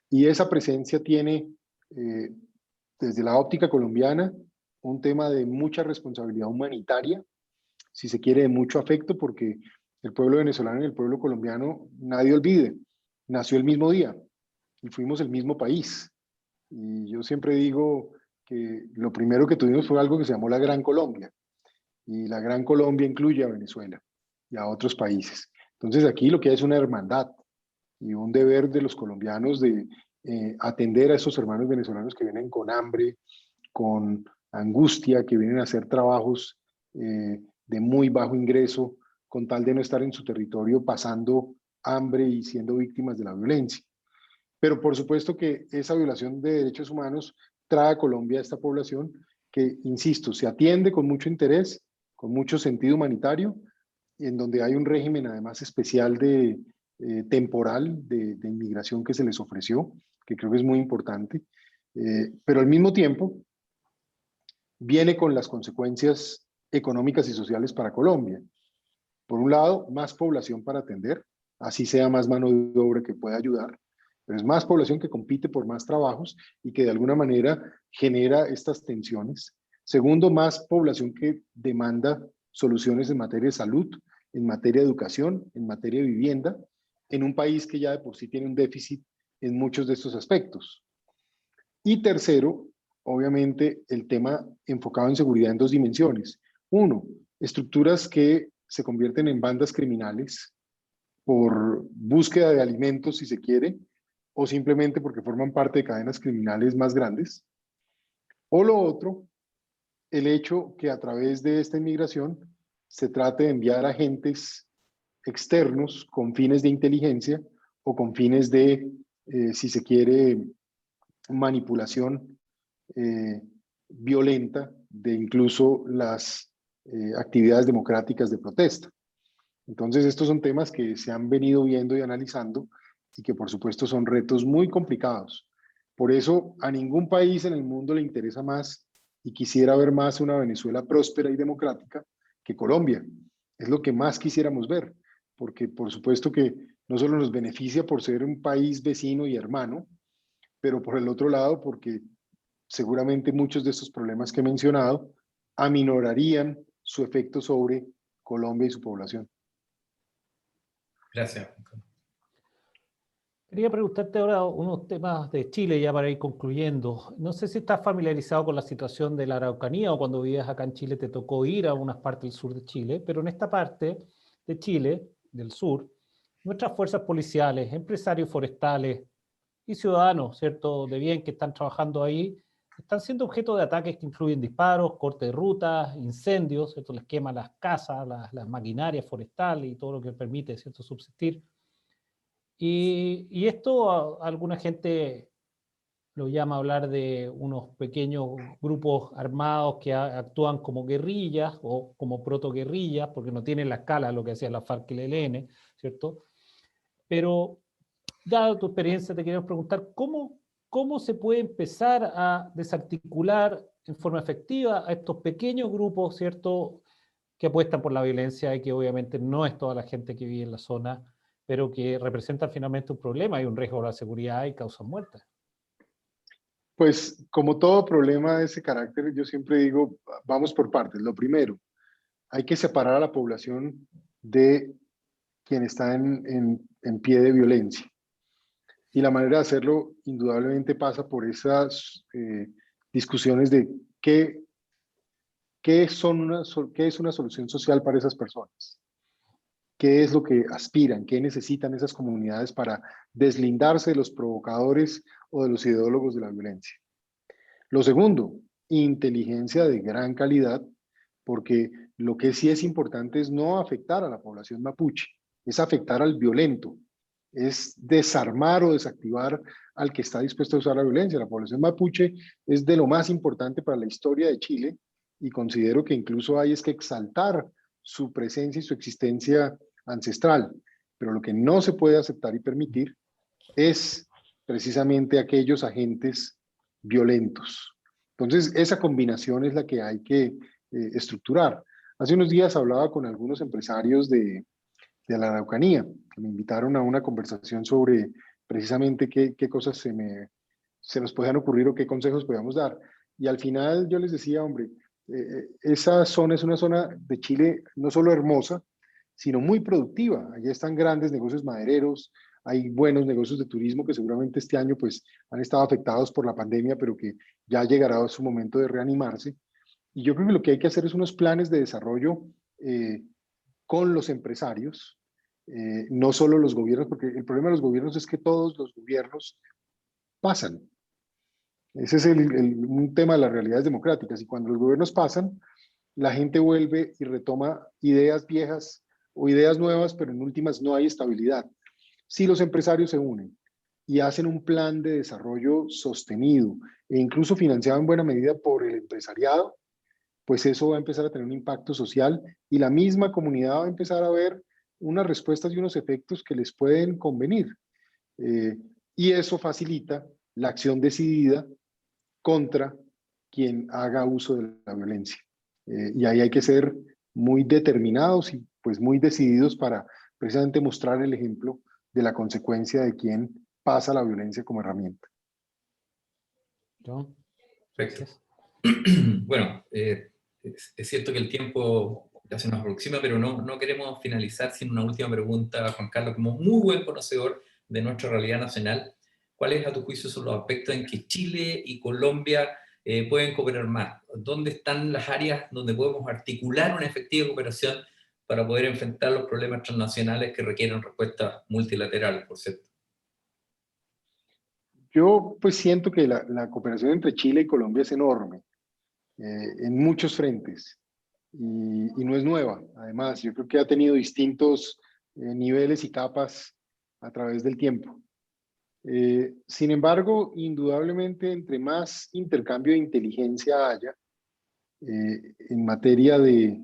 Y esa presencia tiene, desde la óptica colombiana, un tema de mucha responsabilidad humanitaria, si se quiere, de mucho afecto, porque el pueblo venezolano y el pueblo colombiano, nadie olvide, nació el mismo día y fuimos el mismo país. Y yo siempre digo que lo primero que tuvimos fue algo que se llamó la Gran Colombia. Y la Gran Colombia incluye a Venezuela y a otros países. Entonces aquí lo que hay es una hermandad y un deber de los colombianos de atender a esos hermanos venezolanos que vienen con hambre, con angustia, que vienen a hacer trabajos de muy bajo ingreso, con tal de no estar en su territorio pasando hambre y siendo víctimas de la violencia. Pero por supuesto que esa violación de derechos humanos trae a Colombia a esta población que, insisto, se atiende con mucho interés, con mucho sentido humanitario, en donde hay un régimen además especial temporal de inmigración que se les ofreció, que creo que es muy importante, pero al mismo tiempo viene con las consecuencias económicas y sociales para Colombia. Por un lado, más población para atender, así sea más mano de obra que pueda ayudar, pero es más población que compite por más trabajos y que de alguna manera genera estas tensiones. Segundo, más población que demanda soluciones en materia de salud, en materia de educación, en materia de vivienda, en un país que ya de por sí tiene un déficit en muchos de estos aspectos. Y tercero, obviamente, el tema enfocado en seguridad en dos dimensiones. Uno, estructuras que se convierten en bandas criminales por búsqueda de alimentos, si se quiere, o simplemente porque forman parte de cadenas criminales más grandes. O lo otro, el hecho que a través de esta inmigración se trate de enviar agentes externos con fines de inteligencia o con fines de, si se quiere, manipulación violenta de incluso las actividades democráticas de protesta. Entonces, estos son temas que se han venido viendo y analizando y que por supuesto son retos muy complicados. Por eso a ningún país en el mundo le interesa más y quisiera ver más una Venezuela próspera y democrática que Colombia. Es lo que más quisiéramos ver. porque por supuesto que no solo nos beneficia por ser un país vecino y hermano, pero por el otro lado porque seguramente muchos de estos problemas que he mencionado aminorarían su efecto sobre Colombia y su población. Gracias. Quería preguntarte ahora unos temas de Chile ya para ir concluyendo. No sé si estás familiarizado con la situación de la Araucanía o cuando vivías acá en Chile te tocó ir a unas partes del sur de Chile, pero en esta parte de Chile, del sur, nuestras fuerzas policiales, empresarios forestales y ciudadanos, ¿cierto?, de bien que están trabajando ahí, están siendo objeto de ataques que incluyen disparos, corte de rutas, incendios, ¿cierto?, les queman las casas, las maquinarias forestales y todo lo que permite, ¿cierto?, subsistir. Y esto alguna gente lo llama a hablar de unos pequeños grupos armados que actúan como guerrillas o como protoguerrillas, porque no tienen la escala de lo que hacía la FARC y el ELN, ¿cierto? Pero, dado tu experiencia, te queremos preguntar, ¿cómo se puede empezar a desarticular en forma efectiva a estos pequeños grupos, ¿cierto?, que apuestan por la violencia y que obviamente no es toda la gente que vive en la zona, pero que representan finalmente un problema y un riesgo a la seguridad y causan muertes? Pues como todo problema de ese carácter, yo siempre digo, vamos por partes. Lo primero, hay que separar a la población de quien está en pie de violencia. Y la manera de hacerlo indudablemente pasa por esas discusiones de qué es una solución social para esas personas, qué es lo que aspiran, qué necesitan esas comunidades para deslindarse de los provocadores o de los ideólogos de la violencia. Lo segundo, inteligencia de gran calidad, porque lo que sí es importante es no afectar a la población mapuche, es afectar al violento, es desarmar o desactivar al que está dispuesto a usar la violencia. La población mapuche es de lo más importante para la historia de Chile y considero que incluso hay es que exaltar su presencia y su existencia ancestral. Pero lo que no se puede aceptar y permitir es precisamente aquellos agentes violentos. Entonces, esa combinación es la que hay que estructurar. Hace unos días hablaba con algunos empresarios de la Araucanía, que me invitaron a una conversación sobre precisamente qué cosas se nos podían ocurrir o qué consejos podíamos dar. Y al final yo les decía, hombre, esa zona es una zona de Chile no solo hermosa, sino muy productiva. Allá están grandes negocios madereros, hay buenos negocios de turismo que seguramente este año pues han estado afectados por la pandemia, pero que ya llegará su momento de reanimarse. Y yo creo que lo que hay que hacer es unos planes de desarrollo con los empresarios, no solo los gobiernos, porque el problema de los gobiernos es que todos los gobiernos pasan. Ese es un tema de las realidades democráticas, y cuando los gobiernos pasan, la gente vuelve y retoma ideas viejas o ideas nuevas, pero en últimas no hay estabilidad. Si los empresarios se unen y hacen un plan de desarrollo sostenido e incluso financiado en buena medida por el empresariado, pues eso va a empezar a tener un impacto social y la misma comunidad va a empezar a ver unas respuestas y unos efectos que les pueden convenir. Y eso facilita la acción decidida contra quien haga uso de la violencia. Y ahí hay que ser muy determinados y pues muy decididos para precisamente mostrar el ejemplo de la consecuencia de quien pasa la violencia como herramienta. ¿No? Perfecto. Bueno, es cierto que el tiempo ya se nos aproxima, pero no queremos finalizar sin una última pregunta, Juan Carlos, como muy buen conocedor de nuestra realidad nacional. ¿Cuáles, a tu juicio, son los aspectos en que Chile y Colombia pueden cooperar más? ¿Dónde están las áreas donde podemos articular una efectiva cooperación para poder enfrentar los problemas transnacionales que requieren respuestas multilaterales, por cierto? Yo pues siento que la cooperación entre Chile y Colombia es enorme, en muchos frentes, y no es nueva. Además, yo creo que ha tenido distintos niveles y capas a través del tiempo. Sin embargo, indudablemente, entre más intercambio de inteligencia haya en materia de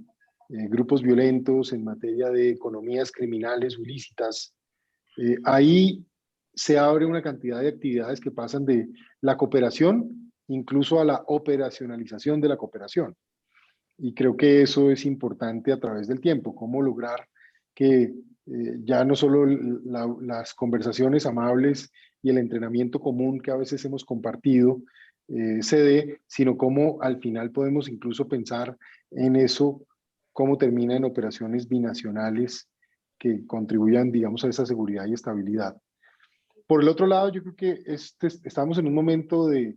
grupos violentos, en materia de economías criminales o ilícitas, ahí se abre una cantidad de actividades que pasan de la cooperación incluso a la operacionalización de la cooperación. Y creo que eso es importante a través del tiempo, cómo lograr que ya no solo las conversaciones amables y el entrenamiento común que a veces hemos compartido se dé, sino cómo al final podemos incluso pensar en eso, cómo termina en operaciones binacionales que contribuyan, digamos, a esa seguridad y estabilidad. Por el otro lado, yo creo que estamos en un momento de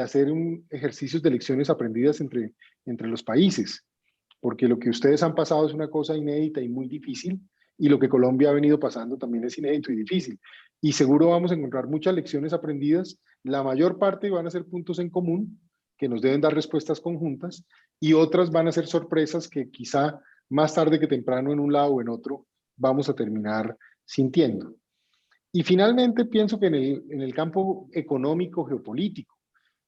hacer ejercicios de lecciones aprendidas entre los países, porque lo que ustedes han pasado es una cosa inédita y muy difícil, y lo que Colombia ha venido pasando también es inédito y difícil. Y seguro vamos a encontrar muchas lecciones aprendidas, la mayor parte van a ser puntos en común, que nos deben dar respuestas conjuntas, y otras van a ser sorpresas que quizá más tarde que temprano en un lado o en otro vamos a terminar sintiendo. Y finalmente pienso que en el campo económico geopolítico,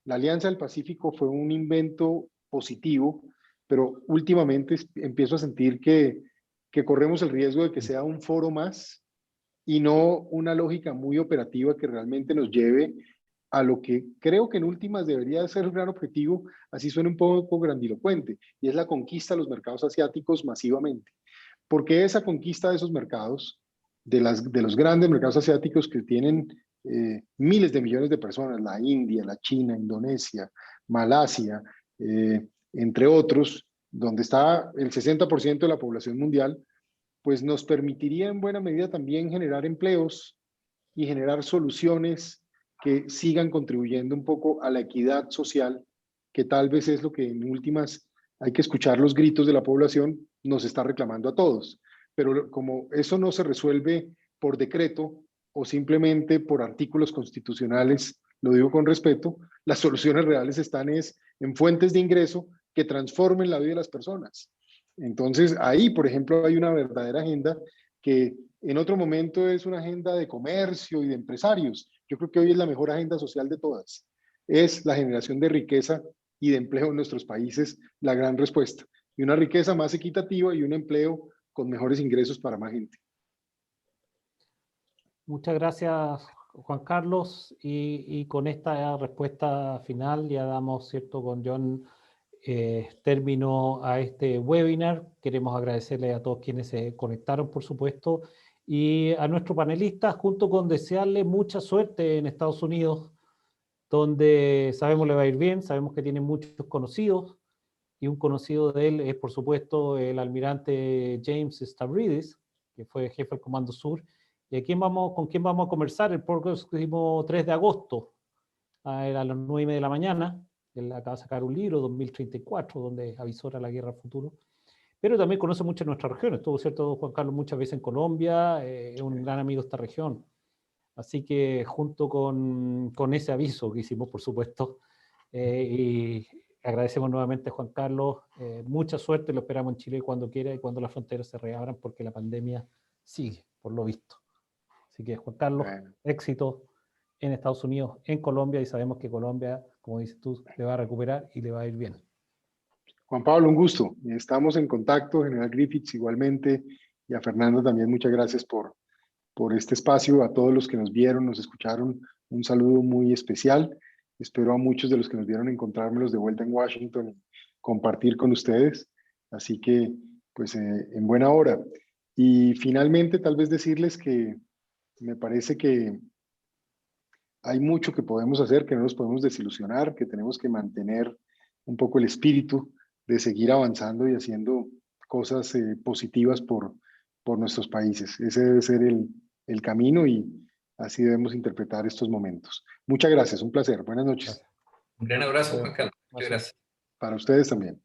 la Alianza del Pacífico fue un invento positivo, pero últimamente empiezo a sentir que corremos el riesgo de que sea un foro más y no una lógica muy operativa que realmente nos lleve a lo que creo que en últimas debería ser el gran objetivo, así suena un poco grandilocuente, y es la conquista de los mercados asiáticos masivamente. Porque esa conquista de esos mercados, de los grandes mercados asiáticos que tienen miles de millones de personas, la India, la China, Indonesia, Malasia, entre otros, donde está el 60% de la población mundial, pues nos permitiría en buena medida también generar empleos y generar soluciones que sigan contribuyendo un poco a la equidad social, que tal vez es lo que en últimas hay que escuchar los gritos de la población, nos está reclamando a todos. Pero como eso no se resuelve por decreto o simplemente por artículos constitucionales, lo digo con respeto, las soluciones reales están en fuentes de ingreso que transformen la vida de las personas. Entonces, ahí, por ejemplo, hay una verdadera agenda que en otro momento es una agenda de comercio y de empresarios. Yo creo que hoy es la mejor agenda social de todas. Es la generación de riqueza y de empleo en nuestros países la gran respuesta. Y una riqueza más equitativa y un empleo con mejores ingresos para más gente. Muchas gracias, Juan Carlos. Y con esta respuesta final ya damos, ¿cierto?, con John término a este webinar. Queremos agradecerle a todos quienes se conectaron, por supuesto, y a nuestro panelista, junto con desearle mucha suerte en Estados Unidos, donde sabemos le va a ir bien, sabemos que tiene muchos conocidos, y un conocido de él es, por supuesto, el almirante James Stavridis, que fue jefe del Comando Sur, y con quién vamos a conversar el próximo 3 de agosto, a las 9:30 de la mañana. Él acaba de sacar un libro, 2034, donde avisora la guerra al futuro. Pero también conoce mucho nuestra región. Estuvo, ¿cierto, Juan Carlos, muchas veces en Colombia, es un gran amigo de esta región. Así que junto con ese aviso que hicimos, por supuesto, y agradecemos nuevamente a Juan Carlos, mucha suerte, lo esperamos en Chile cuando quiera y cuando las fronteras se reabran, porque la pandemia sigue, por lo visto. Así que, Juan Carlos, éxito en Estados Unidos, en Colombia, y sabemos que Colombia, como dices tú, le va a recuperar y le va a ir bien. Juan Pablo, un gusto. Estamos en contacto, General Griffiths igualmente, y a Fernando también muchas gracias por este espacio. A todos los que nos vieron, nos escucharon, un saludo muy especial. Espero a muchos de los que nos vieron encontrármelos de vuelta en Washington y compartir con ustedes. Así que, pues, en buena hora. Y finalmente, tal vez decirles que me parece que hay mucho que podemos hacer, que no nos podemos desilusionar, que tenemos que mantener un poco el espíritu de seguir avanzando y haciendo cosas positivas por nuestros países. Ese debe ser el camino y así debemos interpretar estos momentos. Muchas gracias, un placer. Buenas noches. Un gran abrazo, Juan Carlos. Muchas gracias. Para ustedes también.